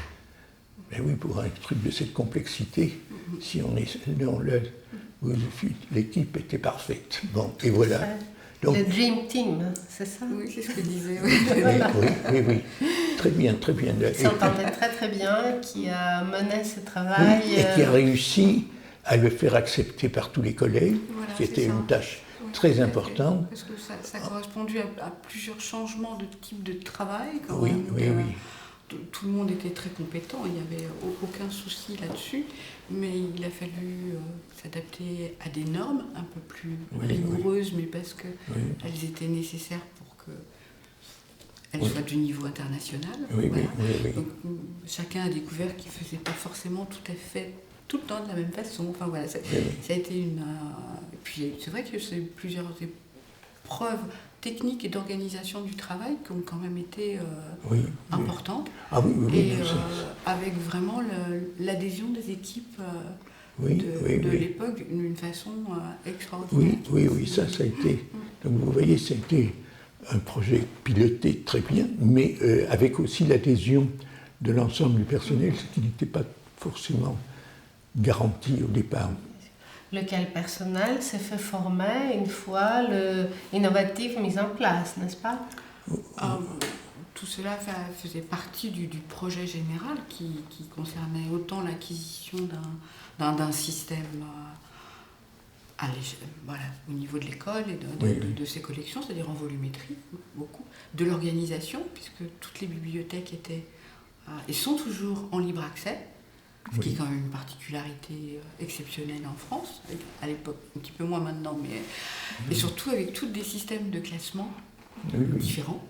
Mais oui, pour un truc de cette complexité, si on est dans l'équipe était parfaite. Bon, et voilà. Donc, le Dream Team, c'est ça? Oui, c'est ce que je disais. Oui. Très bien. Qui s'entendait très bien, qui a mené ce travail. Oui, et qui a réussi à le faire accepter par tous les collègues, qui était une tâche très importante. Parce que ça a correspondu à plusieurs changements de type de travail. Oui. Tout le monde était très compétent, il n'y avait aucun souci là-dessus, mais il a fallu s'adapter à des normes un peu plus rigoureuses, mais parce qu'elles étaient nécessaires pour qu'elles soient du niveau international. Donc, chacun a découvert qu'il ne faisait pas forcément tout le temps de la même façon. Enfin voilà, ça a été une... Et puis c'est vrai que c'est plusieurs épreuves techniques et d'organisation du travail qui ont quand même été importantes. Et avec vraiment l'adhésion des équipes de l'époque d'une façon extraordinaire. Oui, ça a été... Donc vous voyez, ça a été un projet piloté très bien, mais avec aussi l'adhésion de l'ensemble du personnel, ce qui n'était pas forcément garanti au départ. Lequel personnel s'est fait former une fois l'innovatif mis en place, n'est-ce pas? Tout cela faisait partie du projet général qui concernait autant l'acquisition d'un système au niveau de l'école et de ses collections, c'est-à-dire en volumétrie, beaucoup, de l'organisation, puisque toutes les bibliothèques étaient et sont toujours en libre accès. Ce qui est quand même une particularité exceptionnelle en France, à l'époque, un petit peu moins maintenant, mais et surtout avec tous des systèmes de classement différents,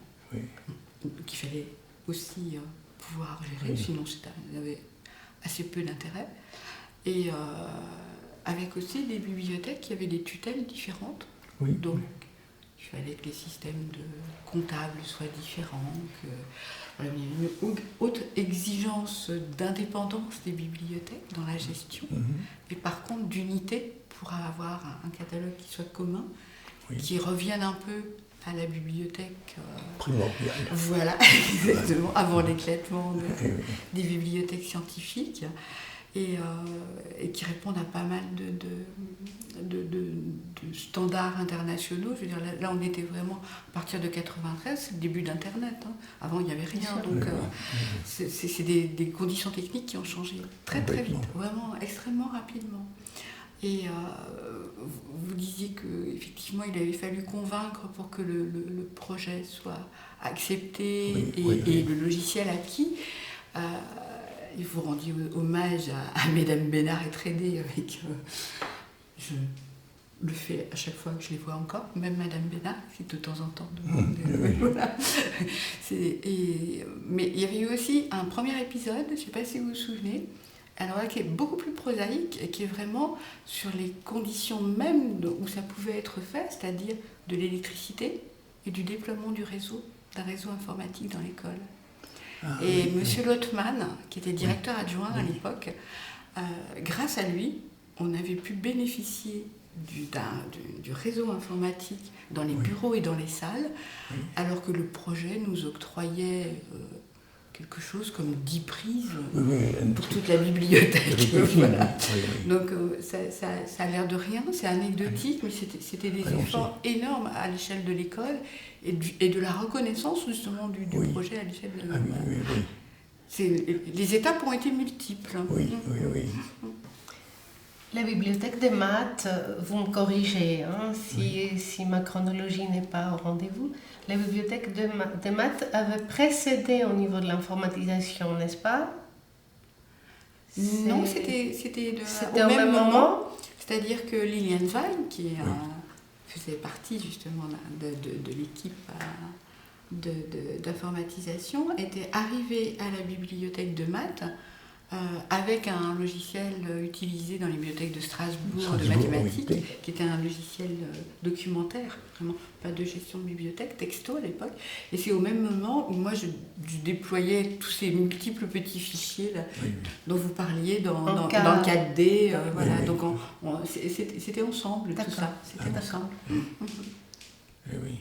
qu'il fallait aussi pouvoir gérer, sinon ça avait assez peu d'intérêt. Et avec aussi des bibliothèques qui avaient des tutelles différentes, donc il fallait que les systèmes de comptables soient différents, il y a une haute exigence d'indépendance des bibliothèques dans la gestion, et par contre d'unité pour avoir un catalogue qui soit commun, qui revienne un peu à la bibliothèque primordiale. Voilà, exactement, avant l'éclatement des bibliothèques scientifiques, et qui répondent à pas mal de standards internationaux. Je veux dire, là, on était vraiment, à partir de 93, c'est le début d'Internet. Avant, il n'y avait rien. Donc, c'est des conditions techniques qui ont changé très vite, vraiment extrêmement rapidement. Et vous disiez qu'effectivement, il avait fallu convaincre pour que le projet soit accepté et le logiciel acquis. Il vous rendiez hommage à Mesdames Bénard et Trédé, avec... je le fais à chaque fois que je les vois encore, même Madame Bénard, qui de temps en temps demande... Voilà. Mais il y avait eu aussi un premier épisode, je ne sais pas si vous vous souvenez, alors là, qui est beaucoup plus prosaïque, et qui est vraiment sur les conditions même où ça pouvait être fait, c'est-à-dire de l'électricité et du déploiement d'un réseau informatique dans l'école. Et M. Lottmann, qui était directeur adjoint à l'époque, grâce à lui, on avait pu bénéficier du réseau informatique dans les bureaux et dans les salles, alors que le projet nous octroyait quelque chose comme 10 prises Oui, pour toute la bibliothèque. Voilà. Oui. Donc ça a l'air de rien, c'est anecdotique, mais c'était des efforts énormes à l'échelle de l'école et de la reconnaissance justement du projet à l'échelle de l'école. Les étapes ont été multiples. Oui. La bibliothèque des maths, vous me corrigez si ma chronologie n'est pas au rendez-vous, la bibliothèque des maths avait précédé au niveau de l'informatisation, n'est-ce pas? Non, c'était au même moment. C'est-à-dire que Liliane Wein, qui faisait partie justement de l'équipe d'informatisation, était arrivée à la bibliothèque de maths avec un logiciel utilisé dans les bibliothèques de Strasbourg de mathématiques, qui était un logiciel documentaire, vraiment pas de gestion de bibliothèque, texto à l'époque. Et c'est au même moment où moi je déployais tous ces multiples petits fichiers là, dont vous parliez dans le 4D. Voilà. Donc c'était ensemble tout ça. C'était ensemble. Oui.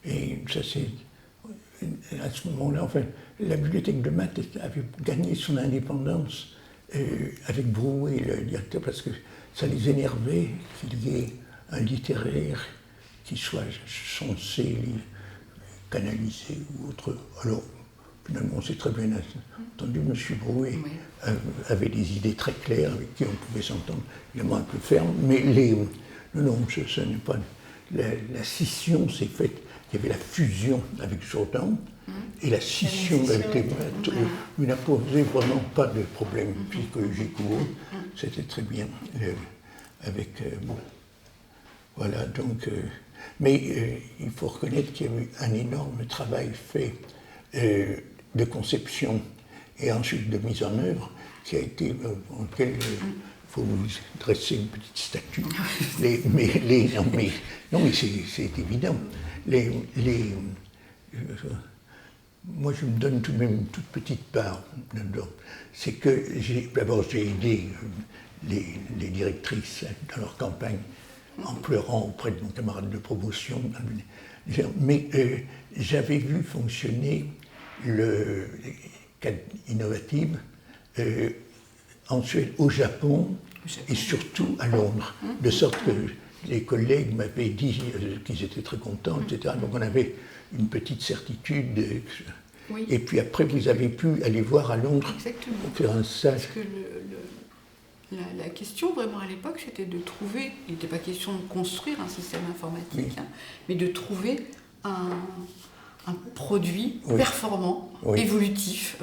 Et ça c'est à ce moment-là, enfin, la bibliothèque de maths avait gagné son indépendance avec Brouet, le directeur, parce que ça les énervait qu'il y ait un littéraire qui soit censé les canaliser ou autre. Alors, finalement, c'est très bien entendu, M. Brouet avait des idées très claires avec qui on pouvait s'entendre, évidemment un peu ferme, mais non, ce n'est pas... La scission s'est faite. Il y avait la fusion avec Jourdan et la scission avec les maths. Il n'a posé vraiment pas de problème psychologique ou autre. C'était très bien avec... voilà, donc... mais il faut reconnaître qu'il y a eu un énorme travail fait de conception et ensuite de mise en œuvre qui a été... en lequel il faut vous dresser une petite statue. Non, mais c'est évident. Moi, je me donne tout de même une toute petite part là-dedans. C'est que d'abord, j'ai aidé les directrices dans leur campagne en pleurant auprès de mon camarade de promotion. Mais j'avais vu fonctionner le cadre innovative en Suède, au Japon et surtout à Londres, de sorte que les collègues m'avaient dit qu'ils étaient très contents, etc. Donc on avait une petite certitude. Et puis après, vous avez pu aller voir à Londres, faire un stage. Parce que la question vraiment à l'époque, c'était de trouver, il n'était pas question de construire un système informatique, mais de trouver un produit performant, évolutif,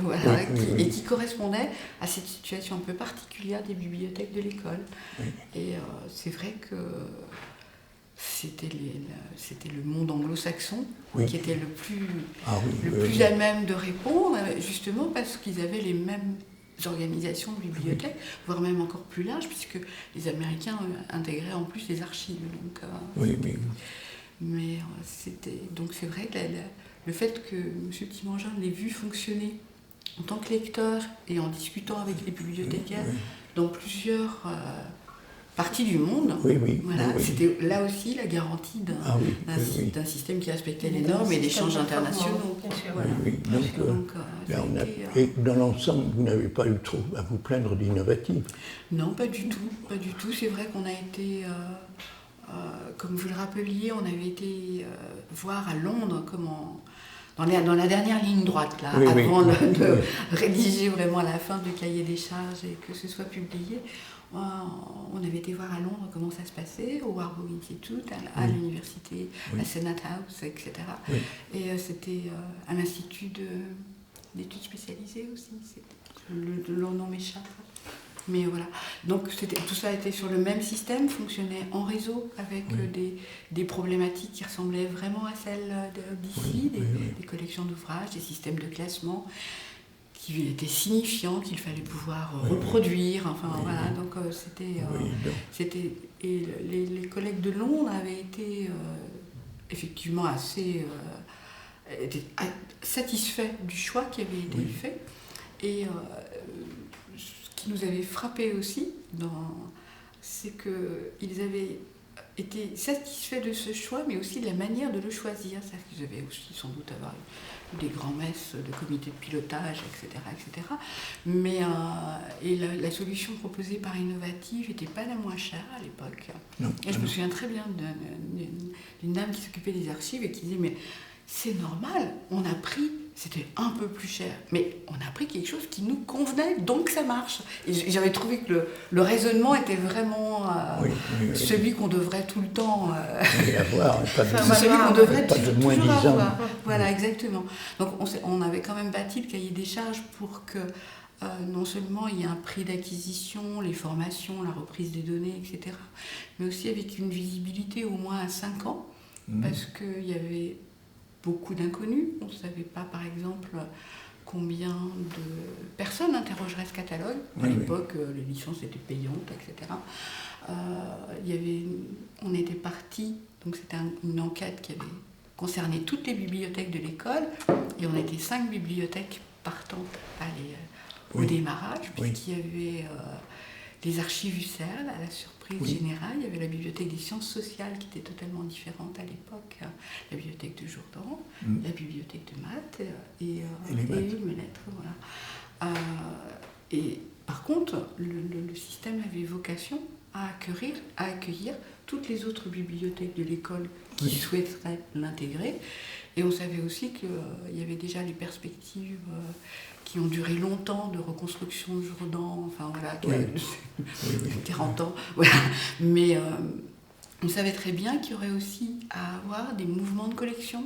et qui correspondait à cette situation un peu particulière des bibliothèques de l'école. Et c'est vrai que c'était le monde anglo-saxon qui était le plus à même de répondre, justement parce qu'ils avaient les mêmes organisations de bibliothèques, voire même encore plus larges, puisque les Américains intégraient en plus les archives. Donc, mais donc c'est vrai que le fait que M. Timangin l'ait vu fonctionner en tant que lecteur et en discutant avec les bibliothécaires dans plusieurs parties du monde, c'était là aussi la garantie d'un système qui respectait les normes et l'échange internationaux. Et dans l'ensemble, vous n'avez pas eu trop à vous plaindre d'innovatif? Non, pas du tout. Pas du tout. C'est vrai qu'on a été... comme vous le rappeliez, on avait été voir à Londres comment, dans la dernière ligne droite, là, avant de rédiger vraiment à la fin du cahier des charges et que ce soit publié, on avait été voir à Londres comment ça se passait, au Warburg Institute, à l'université, à Senate House, etc. Et c'était à l'Institut d'études spécialisées aussi, le nom m'échappe. Mais voilà, donc tout ça était sur le même système, fonctionnait en réseau avec des problématiques qui ressemblaient vraiment à celles d'ici, des collections d'ouvrages, des systèmes de classement qui étaient signifiants, qu'il fallait pouvoir reproduire, enfin voilà, donc c'était et les collègues de Londres avaient été effectivement assez satisfaits du choix qui avait été fait. Et ce qui nous avait frappé aussi, c'est qu'ils avaient été satisfait de ce choix, mais aussi de la manière de le choisir. C'est-à-dire qu'ils devaient aussi sans doute avoir des grands-messes de comités de pilotage, etc. etc. Mais la solution proposée par Innovative n'était pas la moins chère à l'époque. Et je me souviens très bien d'une dame qui s'occupait des archives et qui disait « mais c'est normal, on a pris, c'était un peu plus cher, mais on a pris quelque chose qui nous convenait, donc ça marche. » Et j'avais trouvé que le raisonnement était vraiment celui qu'on devrait tout le temps avoir, celui qu'on devrait pas de moins toujours 10 ans. avoir. Voilà, exactement. Donc on avait quand même bâti le cahier des charges pour que non seulement il y ait un prix d'acquisition, les formations, la reprise des données, etc., mais aussi avec une visibilité au moins à 5 ans, parce qu'il y avait beaucoup d'inconnus. On ne savait pas, par exemple, combien de personnes interrogeraient ce catalogue. À l'époque, les licences étaient payantes, etc. On était parti, donc c'était une enquête qui avait concerné toutes les bibliothèques de l'école, et on était 5 bibliothèques partantes au démarrage, puisqu'il y avait les archives Husserl, à la surprise générale. Il y avait la bibliothèque des sciences sociales qui était totalement différente à l'époque, la bibliothèque de Jourdan, la bibliothèque de maths et mes lettres. Voilà. Et par contre, le système avait vocation à accueillir toutes les autres bibliothèques de l'école qui souhaiteraient l'intégrer. Et on savait aussi qu'il y avait déjà les perspectives qui ont duré longtemps de reconstruction de Jourdan, enfin voilà, 40 ans. Voilà. Mais on savait très bien qu'il y aurait aussi à avoir des mouvements de collection,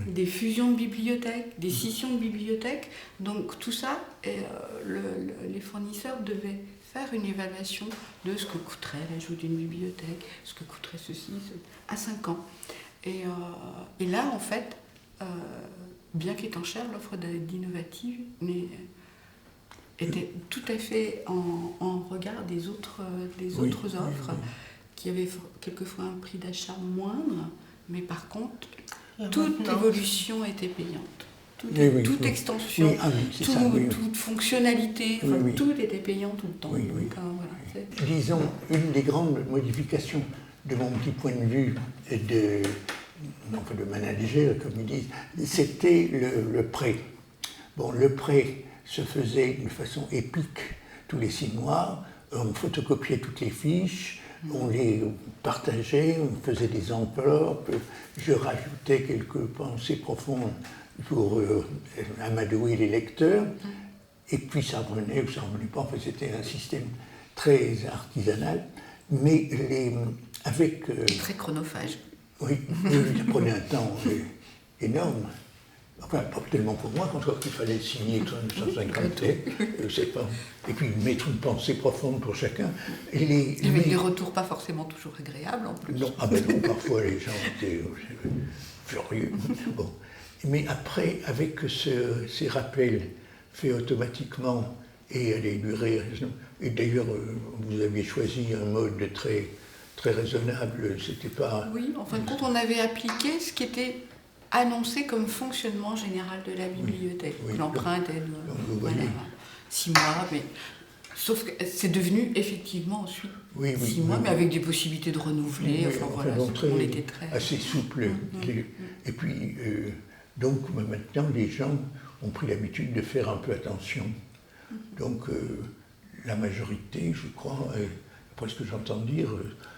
des fusions de bibliothèques, des scissions de bibliothèques. Donc tout ça, les fournisseurs devaient faire une évaluation de ce que coûterait l'ajout d'une bibliothèque, ce que coûterait ceci, à 5 ans. Et là, en fait, bien qu'étant chère, l'offre d'Innovative était tout à fait en regard des autres offres, qui avaient quelquefois un prix d'achat moindre, mais par contre, toute évolution était payante. Toute extension, toute fonctionnalité, tout était payant tout le temps. Disons, une des grandes modifications de mon petit point de vue de manager, comme ils disent, c'était le prêt. Bon, le prêt se faisait de façon épique tous les 6 mois. On photocopiait toutes les fiches, on les partageait, on faisait des enveloppes. Je rajoutais quelques pensées profondes pour amadouer les lecteurs. Et puis ça revenait ou ça ne revenait pas. Enfin, c'était un système très artisanal, mais avec... très chronophage. Oui, ça prenait un temps énorme. Enfin, pas tellement pour moi, quand il fallait signer 150 textes, c'est pas. Et puis mettre une pensée profonde pour chacun. Avec des retours pas forcément toujours agréables en plus. Non, non, parfois les gens étaient furieux. Bon. Mais après, avec ces rappels faits automatiquement et à des durées raisonnables, et d'ailleurs, vous aviez choisi un mode très raisonnable, c'était pas... Oui, en fin de compte, on avait appliqué ce qui était annoncé comme fonctionnement général de la bibliothèque. L'empreinte est de 6 mois, mais sauf que c'est devenu effectivement ensuite 6 mois, mais avec des possibilités de renouveler. On était assez souple. Et puis, donc maintenant, les gens ont pris l'habitude de faire un peu attention. Donc, la majorité, je crois, après ce que j'entends dire,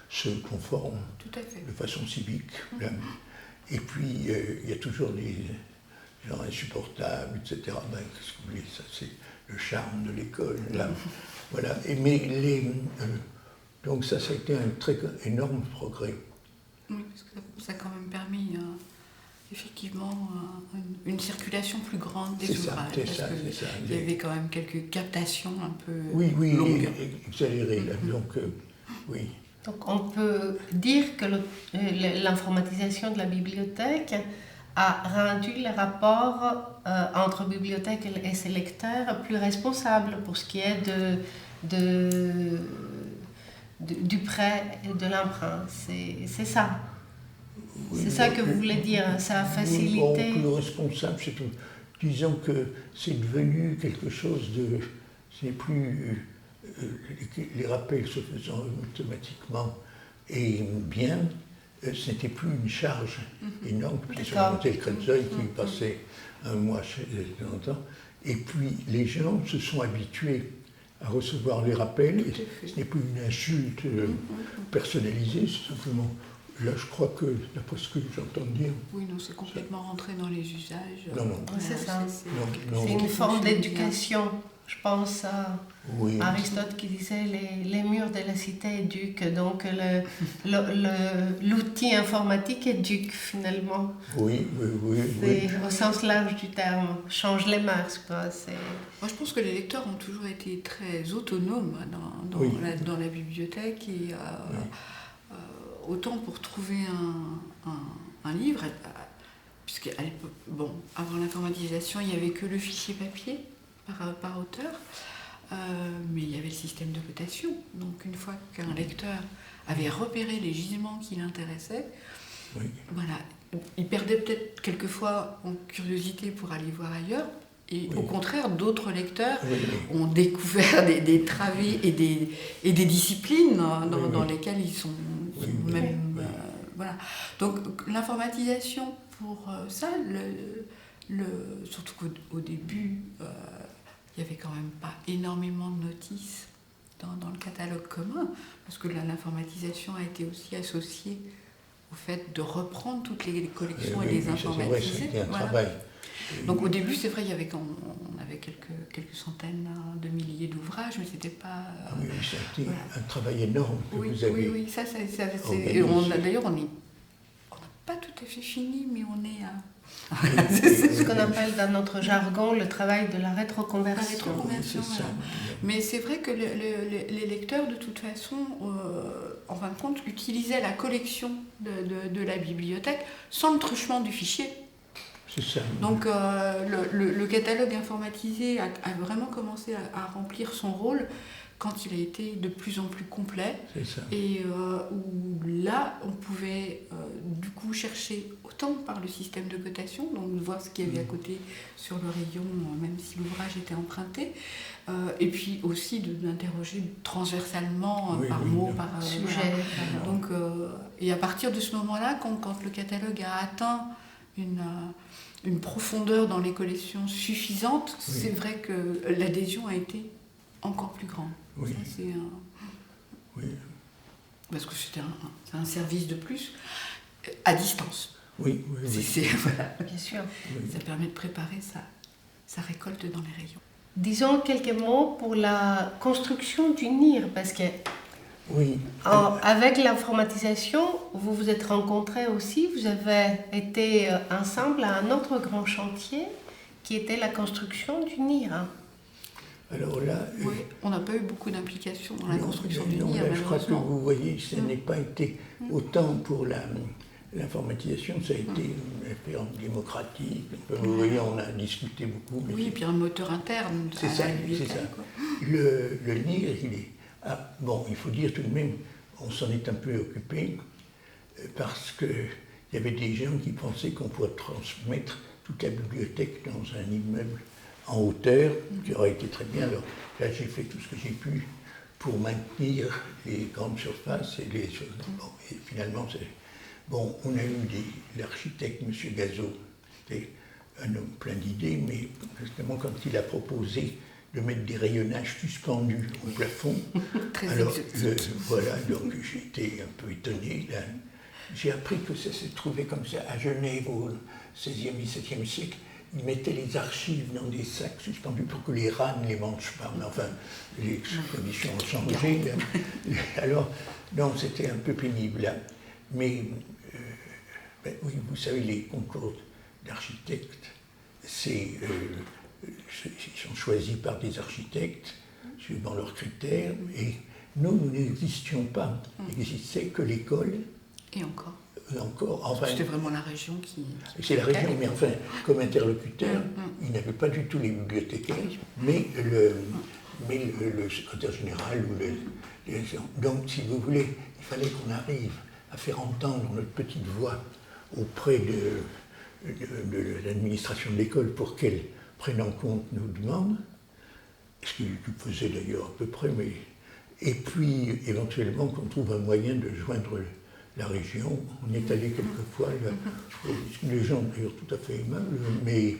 se conforme de façon civique. Et puis, il y a toujours des gens insupportables, etc. Ben, qu'est-ce que vous voulez, ça c'est le charme de l'école. Voilà. Donc ça a été un très énorme progrès. Oui, parce que ça a quand même permis effectivement une circulation plus grande des ouvrages. C'est ça. Il y avait quand même quelques captations un peu longues. Exagérées. Donc, oui. Donc on peut dire que l'informatisation de la bibliothèque a rendu les rapports entre bibliothèque et ses lecteurs plus responsables pour ce qui est du prêt et de l'emprunt. C'est ça. C'est ça que vous voulez dire, ça a facilité. Plus responsable, c'est tout. Disons que c'est devenu quelque chose de... Ce n'est plus... les rappels se faisant automatiquement Et bien, ce n'était plus une charge énorme, puis sur l'hôtel Kretzoï qui passait un mois chez de temps en temps. Et puis les gens se sont habitués à recevoir les rappels, et ce n'est plus une insulte personnalisée, c'est simplement. Là, je crois que, d'après ce que j'entends dire... Oui, non, c'est complètement rentré dans les usages. Non, non. C'est ça. Non, C'est une forme d'éducation. Je pense à Aristote qui disait les murs de la cité éduquent, donc l'outil informatique éduque finalement. Oui. Au sens large du terme, change les mœurs, quoi. Moi, je pense que les lecteurs ont toujours été très autonomes dans la bibliothèque et autant pour trouver un livre, puisque à l'époque, avant l'informatisation, il n'y avait que le fichier papier par auteur, mais il y avait le système de cotation. Donc une fois qu'un lecteur avait repéré les gisements qui l'intéressaient, voilà, il perdait peut-être quelquefois en curiosité pour aller voir ailleurs. Et au contraire, d'autres lecteurs ont découvert des travées et des disciplines dans lesquelles ils sont même... voilà. Donc l'informatisation pour ça, surtout qu'au début, il n'y avait quand même pas énormément de notices dans le catalogue commun, parce que l'informatisation a été aussi associée au fait de reprendre toutes les collections et les informatiser. C'était un travail. Donc au début, c'est vrai, on avait quelques centaines de milliers d'ouvrages, mais c'était pas... oui, ça a été un travail énorme que vous avez... Oui, ça c'est... D'ailleurs, on n'a pas tout à fait fini, mais on est à... C'est ce qu'on appelle dans notre jargon le travail de la rétroconversion. Voilà. Mais c'est vrai que les lecteurs, de toute façon, en fin de compte, utilisaient la collection de la bibliothèque sans le truchement du fichier. C'est ça. Donc le catalogue informatisé a vraiment commencé à remplir son rôle quand il a été de plus en plus complet. C'est ça. Et où là, on pouvait du coup chercher autant par le système de cotation, donc voir ce qu'il y avait à côté sur le rayon, même si l'ouvrage était emprunté, et puis aussi d'interroger transversalement par mot, par sujet. Donc, et à partir de ce moment-là, quand le catalogue a atteint une profondeur dans les collections suffisante, c'est vrai que l'adhésion a été encore plus grande. Oui. Ça, parce que c'est un service de plus à distance. Oui. Voilà. Bien sûr. Ça permet de préparer sa récolte dans les rayons. Disons quelques mots pour la construction du NIR, parce que avec l'informatisation, vous vous êtes rencontrés aussi, vous avez été ensemble à un autre grand chantier qui était la construction du NIR. Alors là, on n'a pas eu beaucoup d'implications dans la construction du NIR. Je crois que vous voyez, ça n'a pas été autant pour l'informatisation, ça a été une référence démocratique. Vous voyez, on a discuté beaucoup. Oui, et puis un moteur interne. C'est ça. Le NIR, il est... il faut dire tout de même, on s'en est un peu occupé parce qu'il y avait des gens qui pensaient qu'on pourrait transmettre toute la bibliothèque dans un immeuble en hauteur, qui aurait été très bien. Alors là, j'ai fait tout ce que j'ai pu pour maintenir les grandes surfaces et les choses. Et finalement, on a eu l'architecte, M. Gazot, c'était un homme plein d'idées, mais justement, quand il a proposé de mettre des rayonnages suspendus au plafond, alors voilà, donc j'étais un peu étonné. Là. J'ai appris que ça s'est trouvé comme ça à Genève au XVIe, XVIIe siècle. Ils mettaient les archives dans des sacs suspendus pour que les rats ne les mangent pas. Mais enfin, les conditions ont changé. Alors, non, c'était un peu pénible là. Mais, oui, vous savez, les concours d'architectes, ils sont choisis par des architectes, suivant leurs critères, et nous n'existions pas. Il n'existait que l'école. Et encore. Enfin, c'était vraiment la région qui... C'est la région, mais enfin, comme interlocuteur, il n'avait pas du tout les bibliothécaires, mais le secrétaire général ou les gens. Donc, si vous voulez, il fallait qu'on arrive à faire entendre notre petite voix auprès de l'administration de l'école pour qu'elle prenne en compte nos demandes, ce qu'il faisait d'ailleurs à peu près, mais... Et puis, éventuellement, qu'on trouve un moyen de joindre la région. On y est allé quelquefois, les gens d'ailleurs tout à fait aimables, mais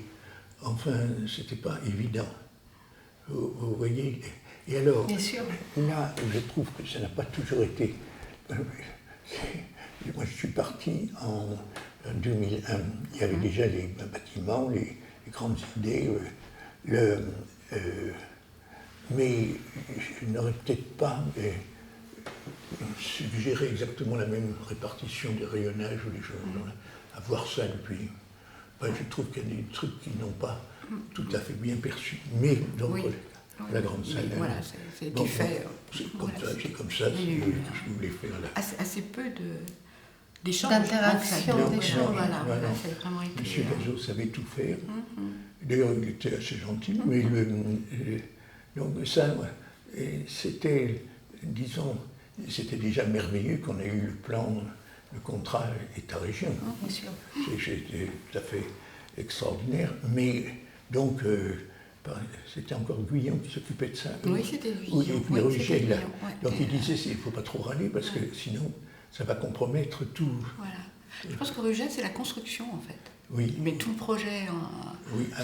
enfin, c'était pas évident. Vous voyez? Et alors, Bien sûr. là, je trouve que ça n'a pas toujours été... Moi, je suis parti en 2001. Il y avait déjà les bâtiments, les grandes idées, mais je n'aurais peut-être pas suggéré exactement la même répartition des rayonnages ou des choses. À voir ça depuis... je trouve qu'il y a des trucs qui n'ont pas tout à fait bien perçu. Mais donc, la grande salle... Voilà, c'est du fait. C'est comme ça, c'est ce que vous voulez faire là. Assez peu d'échanges. D'interaction, d'échanges. Voilà, ça a vraiment été... Monsieur Gazot savait tout faire. D'ailleurs, il était assez gentil, mais donc ça, c'était, disons, c'était déjà merveilleux qu'on ait eu le plan, le contrat État-région. Bien sûr. C'était tout à fait extraordinaire, mais donc, c'était encore Guyon qui s'occupait de ça. Oui, c'était Guyon. Oui, et puis Roger, là. Ouais. Donc il disait, il ne faut pas trop râler, parce que sinon, ça va compromettre tout. Voilà. Je pense que Rugel, c'est la construction, en fait. Oui. Mais tout le projet,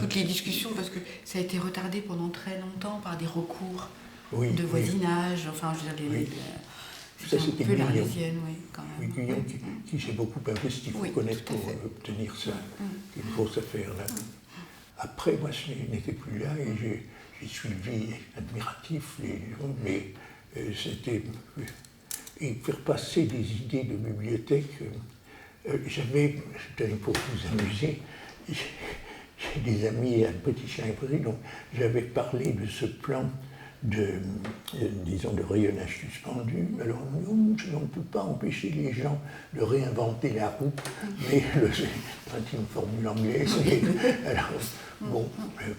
toutes les discussions, parce que ça a été retardé pendant très longtemps par des recours de voisinage, enfin, je veux dire, ça, c'était un peu Guyon. l'Arlésienne, oui, quand même. Oui, Guyon, qui s'est beaucoup investi, il faut connaître pour obtenir ça. C'est une grosse affaire, là. Après, moi, je n'étais plus là et j'ai suivi admiratif les gens, mais c'était... Et faire passer des idées de bibliothèque, pour vous amuser, j'ai des amis à Petit-Chambry, donc j'avais parlé de ce plan disons, de rayonnage suspendu. Alors, on ne peut pas empêcher les gens de réinventer la roue, mais c'est une formule anglaise. Alors, bon,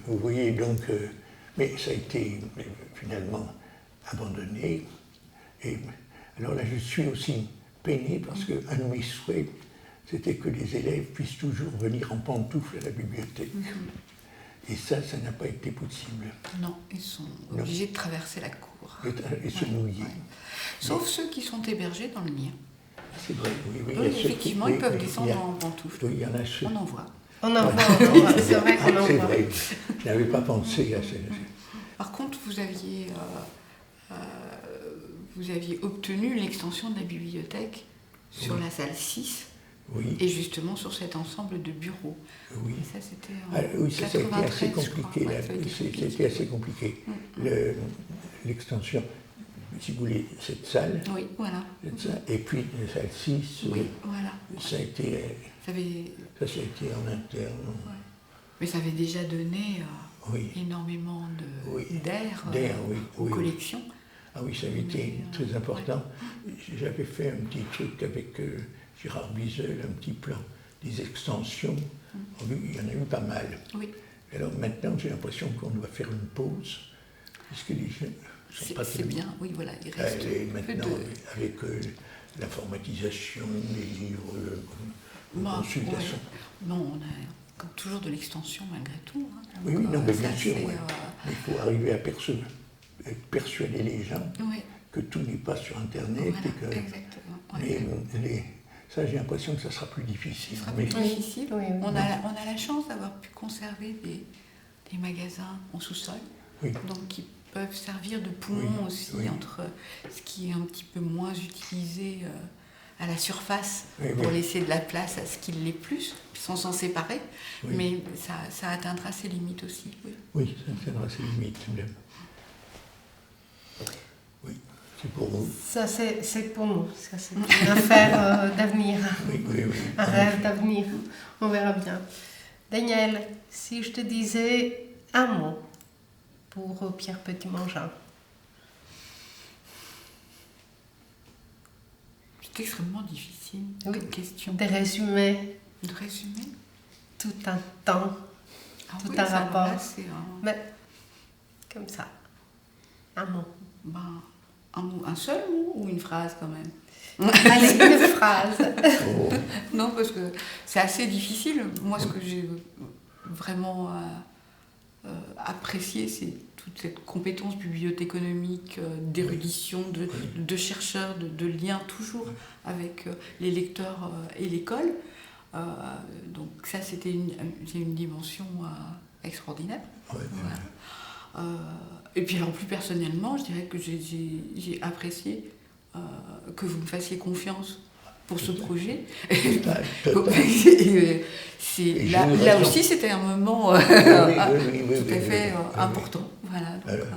vous voyez, donc, mais ça a été finalement abandonné. Et alors là, je suis aussi peiné parce qu'un de mes souhaits, c'était que les élèves puissent toujours venir en pantoufles à la bibliothèque. Et ça n'a pas été possible. Non, ils sont obligés de traverser la cour. Et se mouiller. Sauf ceux qui sont hébergés dans le mien. C'est vrai, oui. Eux, effectivement, ils peuvent descendre en pantoufles. Oui, il y en a ceux. On en voit. On en voit, c'est vrai qu'on en voit. C'est vrai, je n'avais pas pensé à ça. Par contre, vous aviez obtenu l'extension de la bibliothèque sur la salle 6. Oui. Et justement sur cet ensemble de bureaux. Oui. Et ça, c'était oui, ça a été assez compliqué. C'était assez compliqué. L'extension, si vous voulez, cette salle. Oui, voilà. Et puis la salle 6. Oui, voilà. Ça a été. Ça a été en interne. Ouais. Mais ça avait déjà donné énormément d'air aux collections. Ah oui, ça avait été très important. J'avais fait un petit truc avec Gérard Bizel, un petit plan, des extensions. Il y en a eu pas mal. Oui. Alors maintenant, j'ai l'impression qu'on doit faire une pause, puisque les jeunes ne sont pas très bien, oui, voilà. Il reste maintenant, avec l'informatisation, les livres, la consultation. Non, on a comme toujours de l'extension malgré tout. Hein. Oui, non, mais bien sûr, il faut arriver à persuader les gens que tout n'est pas sur Internet. Voilà, exactement. Mais ça, j'ai l'impression que ça sera plus difficile. Ça sera plus difficile. Oui. On a la chance d'avoir pu conserver des magasins en sous-sol, donc qui peuvent servir de poumon aussi entre ce qui est un petit peu moins utilisé à la surface pour laisser de la place à ce qui l'est plus, sans s'en séparer, mais ça atteindra ses limites aussi. Oui, ça atteindra ses limites même. Oui. C'est pour vous. Ça, c'est pour nous. Ça, c'est une affaire d'avenir. Oui. Un rêve d'avenir. On verra bien. Daniel, si je te disais un mot pour Pierre Petit-Mangin. C'est extrêmement difficile comme question. De résumer. De résumer tout un temps, tout un rapport. Là, mais comme ça. Un mot. Un seul mot ou une phrase quand même? Allez, une phrase. Non, parce que c'est assez difficile. Moi, ce que j'ai vraiment apprécié, c'est toute cette compétence bibliothéconomique, d'érudition, de chercheurs, de lien toujours avec les lecteurs et l'école. Donc ça, c'est une dimension extraordinaire. Ouais, voilà. Et puis alors plus personnellement, je dirais que j'ai apprécié que vous me fassiez confiance pour ce projet. Là aussi, c'était un moment tout à fait important. Voilà, donc, alors,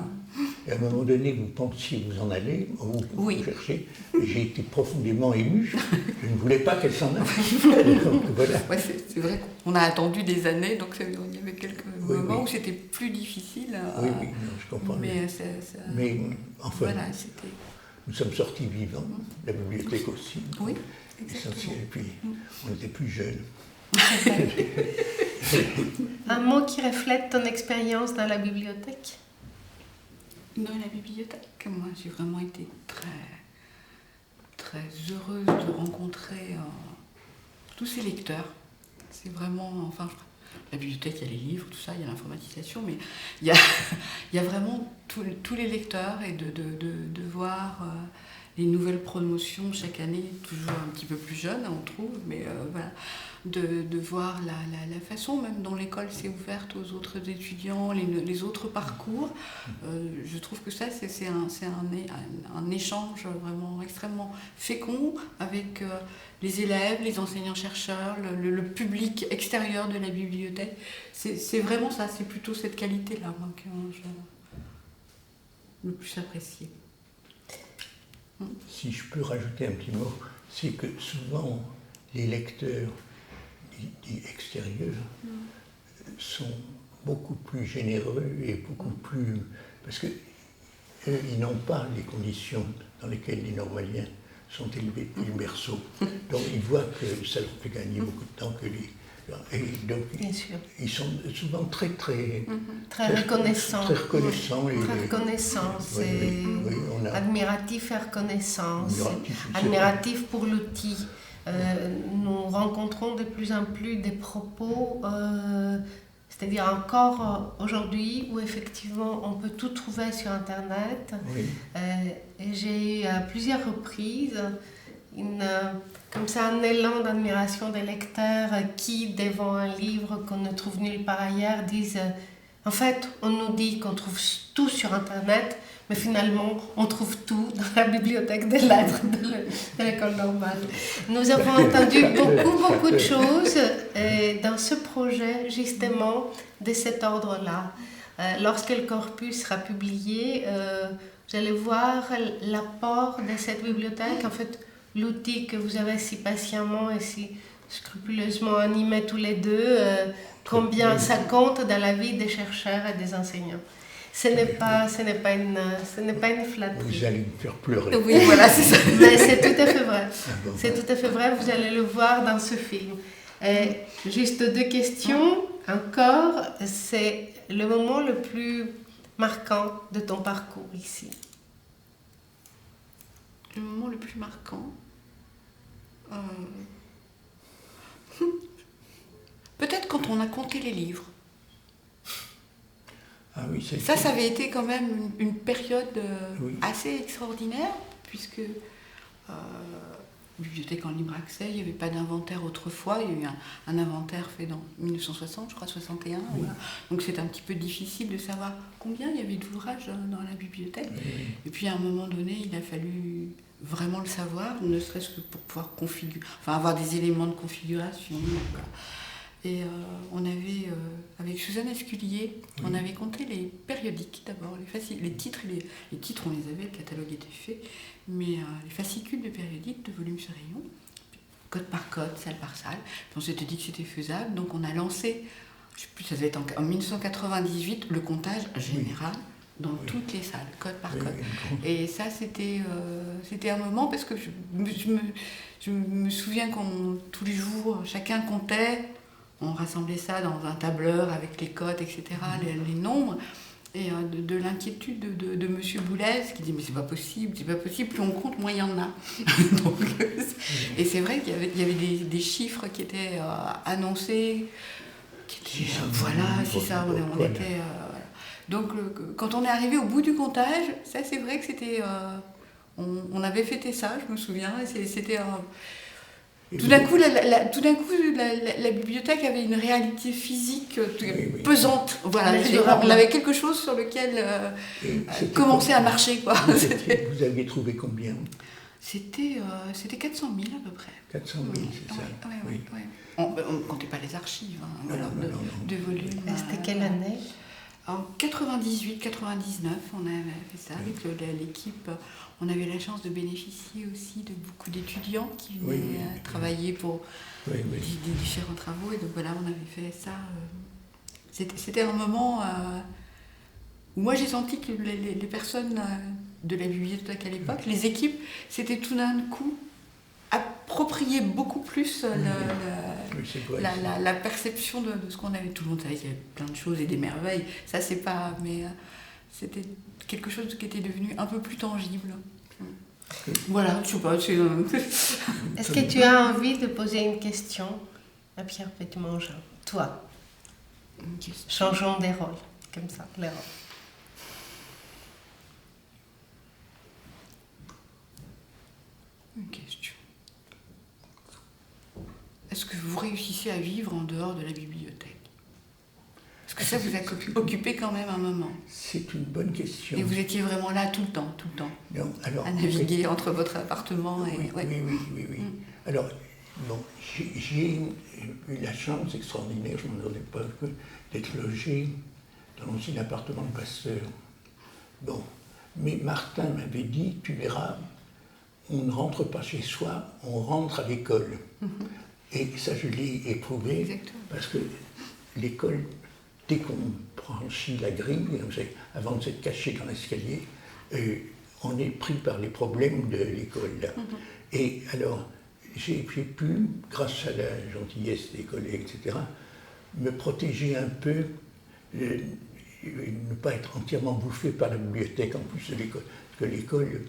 à un moment donné, vous pensiez vous en aller, vous cherchez. J'ai été profondément ému. Je ne voulais pas qu'elle s'en aille. Donc, voilà. Ouais, c'est vrai qu'on a attendu des années, donc il y avait quelques moments où c'était plus difficile. Oui, non, je comprends. Mais enfin, voilà, c'était... Nous sommes sortis vivants, la bibliothèque aussi. Oui, exactement. Et puis, on était plus jeunes. Un mot qui reflète ton expérience dans la bibliothèque? Dans la bibliothèque, moi, j'ai vraiment été très, très heureuse de rencontrer tous ces lecteurs. C'est vraiment... Enfin, la bibliothèque, il y a les livres, tout ça, il y a l'informatisation, mais il y a vraiment tous les lecteurs et de voir les nouvelles promotions chaque année, toujours un petit peu plus jeunes, on trouve, mais voilà, de voir la façon même dont l'école s'est ouverte aux autres étudiants, les autres parcours. Je trouve que ça, c'est un échange vraiment extrêmement fécond avec les élèves, les enseignants-chercheurs, le public extérieur de la bibliothèque. C'est vraiment ça, c'est plutôt cette qualité-là, moi, que j'ai le plus apprécié. Si je peux rajouter un petit mot, c'est que souvent les lecteurs dits extérieurs sont beaucoup plus généreux et beaucoup plus... Parce qu'ils n'ont pas les conditions dans lesquelles les normaliens sont élevés depuis le berceau. Donc ils voient que ça leur fait gagner beaucoup de temps que les... Et donc, ils sont souvent très reconnaissants. Très reconnaissants. Très reconnaissants. Admiratif et reconnaissant. Admiratif pour l'outil. Nous rencontrons de plus en plus des propos, c'est-à-dire encore aujourd'hui, où effectivement on peut tout trouver sur Internet. Oui. Et j'ai eu à plusieurs reprises comme ça un élan d'admiration des lecteurs qui, devant un livre qu'on ne trouve nulle part ailleurs, disent en fait, on nous dit qu'on trouve tout sur Internet, mais finalement, on trouve tout dans la bibliothèque des lettres de l'école normale. Nous avons entendu beaucoup de choses dans ce projet, justement, de cet ordre-là. Lorsque le corpus sera publié, vous allez voir l'apport de cette bibliothèque, en fait, l'outil que vous avez si patiemment et si scrupuleusement animé tous les deux, combien ça compte dans la vie des chercheurs et des enseignants. Ce n'est pas une flatterie. Vous allez me faire pleurer. Oui, voilà, c'est ça. Mais c'est tout à fait vrai. C'est tout à fait vrai, vous allez le voir dans ce film. Juste 2 questions encore. C'est le moment le plus marquant de ton parcours ici. Le moment le plus marquant, peut-être quand on a compté les livres. Ah oui, ça avait été quand même une période assez extraordinaire, puisque bibliothèque en libre accès, il n'y avait pas d'inventaire autrefois, il y a eu un inventaire fait dans 1960, je crois, 61. Oui. Voilà. Donc c'est un petit peu difficile de savoir combien il y avait d'ouvrages dans la bibliothèque. Oui. Et puis à un moment donné, il a fallu vraiment le savoir, ne serait-ce que pour pouvoir avoir des éléments de configuration. Voilà. Et on avait, avec Suzanne Esculier, on avait compté les périodiques d'abord, les titres, les titres on les avait, le catalogue était fait, mais les fascicules de périodiques de volume sur rayon, code par code, salle par salle. Puis on s'était dit que c'était faisable, donc on a lancé, je ne sais plus, ça devait être en 1998, le comptage général dans toutes les salles, code par code. Et ça, c'était un moment, parce que je me souviens tous les jours, chacun comptait. On rassemblait ça dans un tableur avec les codes, etc., les nombres, et de l'inquiétude de M. Boulez qui dit « mais c'est pas possible, plus on compte, moins il y en a ». Et c'est vrai qu'il y avait des chiffres qui étaient annoncés, qui étaient, voilà, c'est ça, on était... Donc quand on est arrivé au bout du comptage, ça c'est vrai que c'était... on avait fêté ça, je me souviens, et c'était... Tout d'un coup, la bibliothèque avait une réalité physique pesante. Voilà, on avait quelque chose sur lequel commencer à marcher, quoi. Vous aviez trouvé combien? C'était 400 000 à peu près. 400 000, c'est ça. Oui. On ne comptait pas les archives, de volumes. C'était quelle année? En 98, 99, on avait fait ça avec l'équipe. On avait la chance de bénéficier aussi de beaucoup d'étudiants qui venaient travailler pour des différents travaux. Et donc voilà, on avait fait ça. C'était un moment où moi j'ai senti que les personnes de la bibliothèque à l'époque, les équipes, c'était tout d'un coup approprié beaucoup plus la perception de ce qu'on avait. Tout le monde savait qu'il y avait plein de choses et des merveilles. Ça, c'est pas... Mais c'était quelque chose qui était devenu un peu plus tangible. Voilà, je sais pas. Est-ce que tu as envie de poser une question à Pierre Petit-Mangin? Toi. Changeons des rôles, comme ça, les rôles. Une question. Est-ce que vous réussissez à vivre en dehors de la bibliothèque? Est-ce que ça vous a occupé quand même un moment? C'est une bonne question. Et vous étiez vraiment là tout le temps Non, alors, à naviguer entre votre appartement et... Oui. Alors, bon, j'ai eu la chance extraordinaire, je m'en donnais pas, d'être logé dans l'ancien appartement de Pasteur. Bon, mais Martin m'avait dit, tu verras, on ne rentre pas chez soi, on rentre à l'école. Et ça, je l'ai éprouvé. Exactement. Parce que l'école, dès qu'on franchit la grille, avant de s'être caché dans l'escalier, on est pris par les problèmes de l'école. Et alors, j'ai pu, grâce à la gentillesse des collègues, etc., me protéger un peu, ne pas être entièrement bouffé par la bibliothèque en plus de l'école. Parce que l'école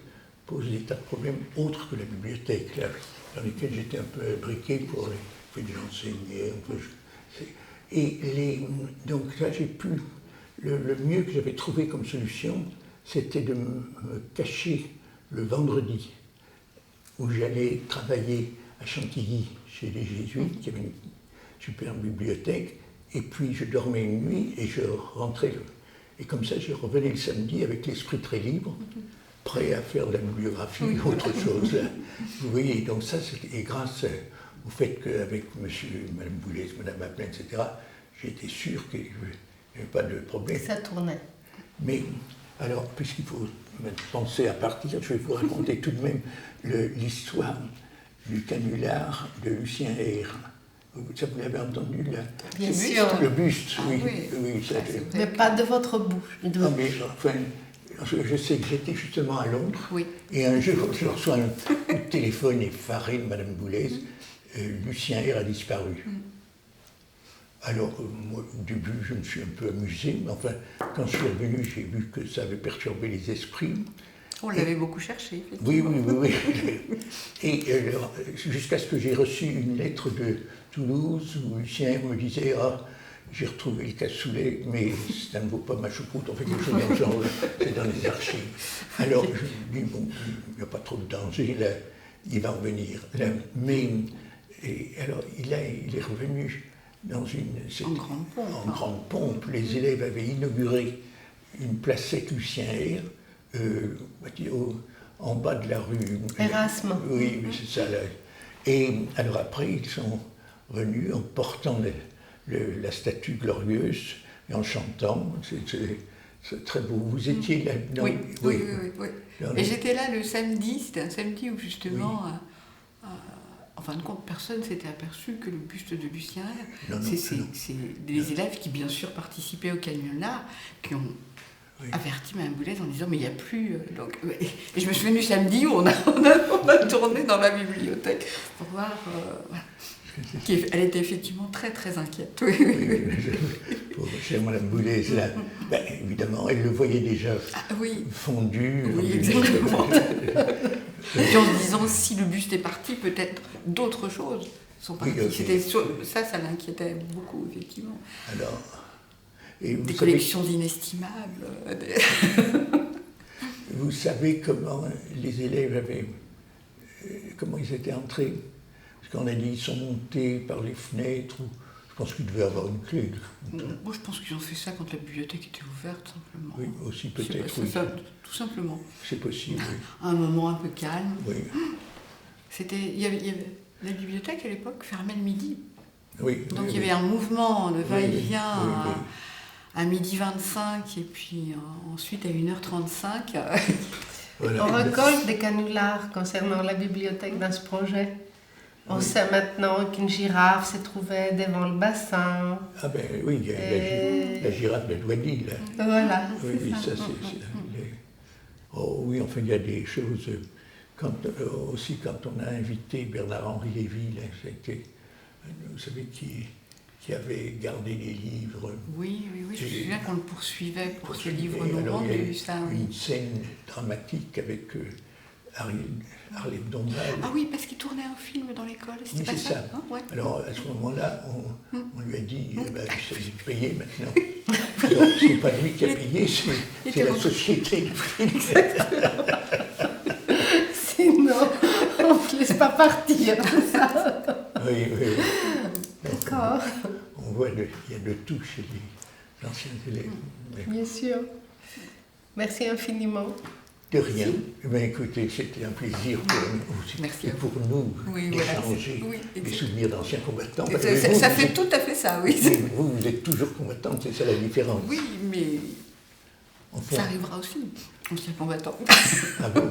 pose des tas de problèmes autres que la bibliothèque, là, dans lesquels j'étais un peu briqué pour les enseigner. Donc là, j'ai pu... Le mieux que j'avais trouvé comme solution, c'était de me cacher le vendredi, où j'allais travailler à Chantilly, chez les Jésuites, qui avaient une super bibliothèque, et puis je dormais une nuit et je rentrais. Et comme ça, je revenais le samedi avec l'esprit très libre, prêt à faire de la bibliographie ou autre chose. Vous voyez, donc ça, et grâce au fait qu'avec monsieur et madame Boulez, madame Appelin, etc., j'étais sûr qu'il n'y avait pas de problème. Ça tournait. Mais, alors, puisqu'il faut penser à partir, je vais vous raconter tout de même l'histoire du canular de Lucien Eyre. Ça, vous l'avez entendu, là? Bien sûr. Le buste, oui. Ça, mais pas de votre bouche. Non, mais enfin... Je sais que j'étais justement à Londres, et un jour, je reçois un coup de téléphone effaré de Madame Boulez, Lucien Eyre a disparu. Alors, moi, au début, je me suis un peu amusé, mais enfin, quand je suis revenu, j'ai vu que ça avait perturbé les esprits. On l'avait beaucoup cherché, effectivement. Oui. Et jusqu'à ce que j'ai reçu une lettre de Toulouse, où Lucien Eyre me disait « Ah, j'ai retrouvé le cassoulet, mais ça ne vaut pas ma choucroute, on fait quelque chose dans le genre, c'est dans les archives. » Alors, je me dis, bon, il n'y a pas trop de danger, là, il va revenir. Là, mais, alors, il est revenu dans en grande pompe. Les élèves avaient inauguré une placette Lucien Eyre, en bas de la rue Erasme. Oui, c'est ça. Là. Et alors après, ils sont venus en portant la statue glorieuse et en chantant. C'est très beau. Vous étiez là? Oui. Et j'étais là le samedi, c'était un samedi où justement, en fin de compte, personne ne s'était aperçu que le buste de Lucien Eyre, c'est des élèves qui bien sûr participaient au canular, qui ont averti Mme Boulez en disant mais il n'y a plus... Donc, et je me suis venue samedi où on a tourné dans la bibliothèque pour voir... Voilà. Elle était effectivement très très inquiète. Chez Mme Boulez, là, évidemment, elle le voyait déjà fondu. Oui, exactement. Et en se disant, si le buste est parti, peut-être d'autres choses sont parties. Ça l'inquiétait beaucoup, effectivement. Alors, Et des collections inestimables. Vous savez comment les élèves avaient... comment ils étaient entrés? Parce qu'on a dit ils sont montés par les fenêtres, ou je pense qu'ils devaient avoir une clé. Moi, je pense qu'ils ont fait ça quand la bibliothèque était ouverte, simplement. Oui, aussi peut-être, oui. Ça, tout simplement. C'est possible, oui. Un moment un peu calme. Oui. Il y avait la bibliothèque, à l'époque, fermait le midi. Oui. Donc oui, il y avait un mouvement de va-et-vient oui. à midi 25 et puis ensuite à 1h35. Voilà. On récolte des canulars concernant la bibliothèque dans ce projet. On sait maintenant qu'une girafe s'est trouvée devant le bassin. Ah ben oui, il y a la girafe de Douani, là. Voilà. Oui, ça c'est... Oh oui, enfin il y a des choses... aussi quand on a invité Bernard-Henri Lévy, là, c'était... Vous savez qui avait gardé les livres. Oui, je me souviens qu'on le poursuivait pour ce livre non vendu. Une scène dramatique avec Arlette Dombal. Ah oui, parce qu'il tournait un film dans l'école, Oui, c'est ça. Hein, ouais. Alors à ce moment-là, on lui a dit, il s'agit de payer maintenant. Alors, c'est pas lui qui a payé, c'est la société. Sinon, on ne laisse pas partir, c'est ça. Oui. D'accord. On voit, il y a de tout chez les anciens élèves. Bien sûr. Merci infiniment. De rien. Mais écoutez, c'était un plaisir pour nous d'échanger des souvenirs d'anciens combattants. Ça fait tout à fait ça, oui. Vous êtes toujours combattante, c'est ça la différence. Oui, mais ça arrivera aussi, ancien combattant. Ah bon,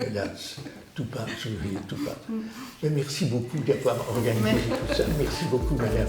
hélas, tout passe, tout passe. Mais merci beaucoup d'avoir organisé tout ça. Merci beaucoup, madame.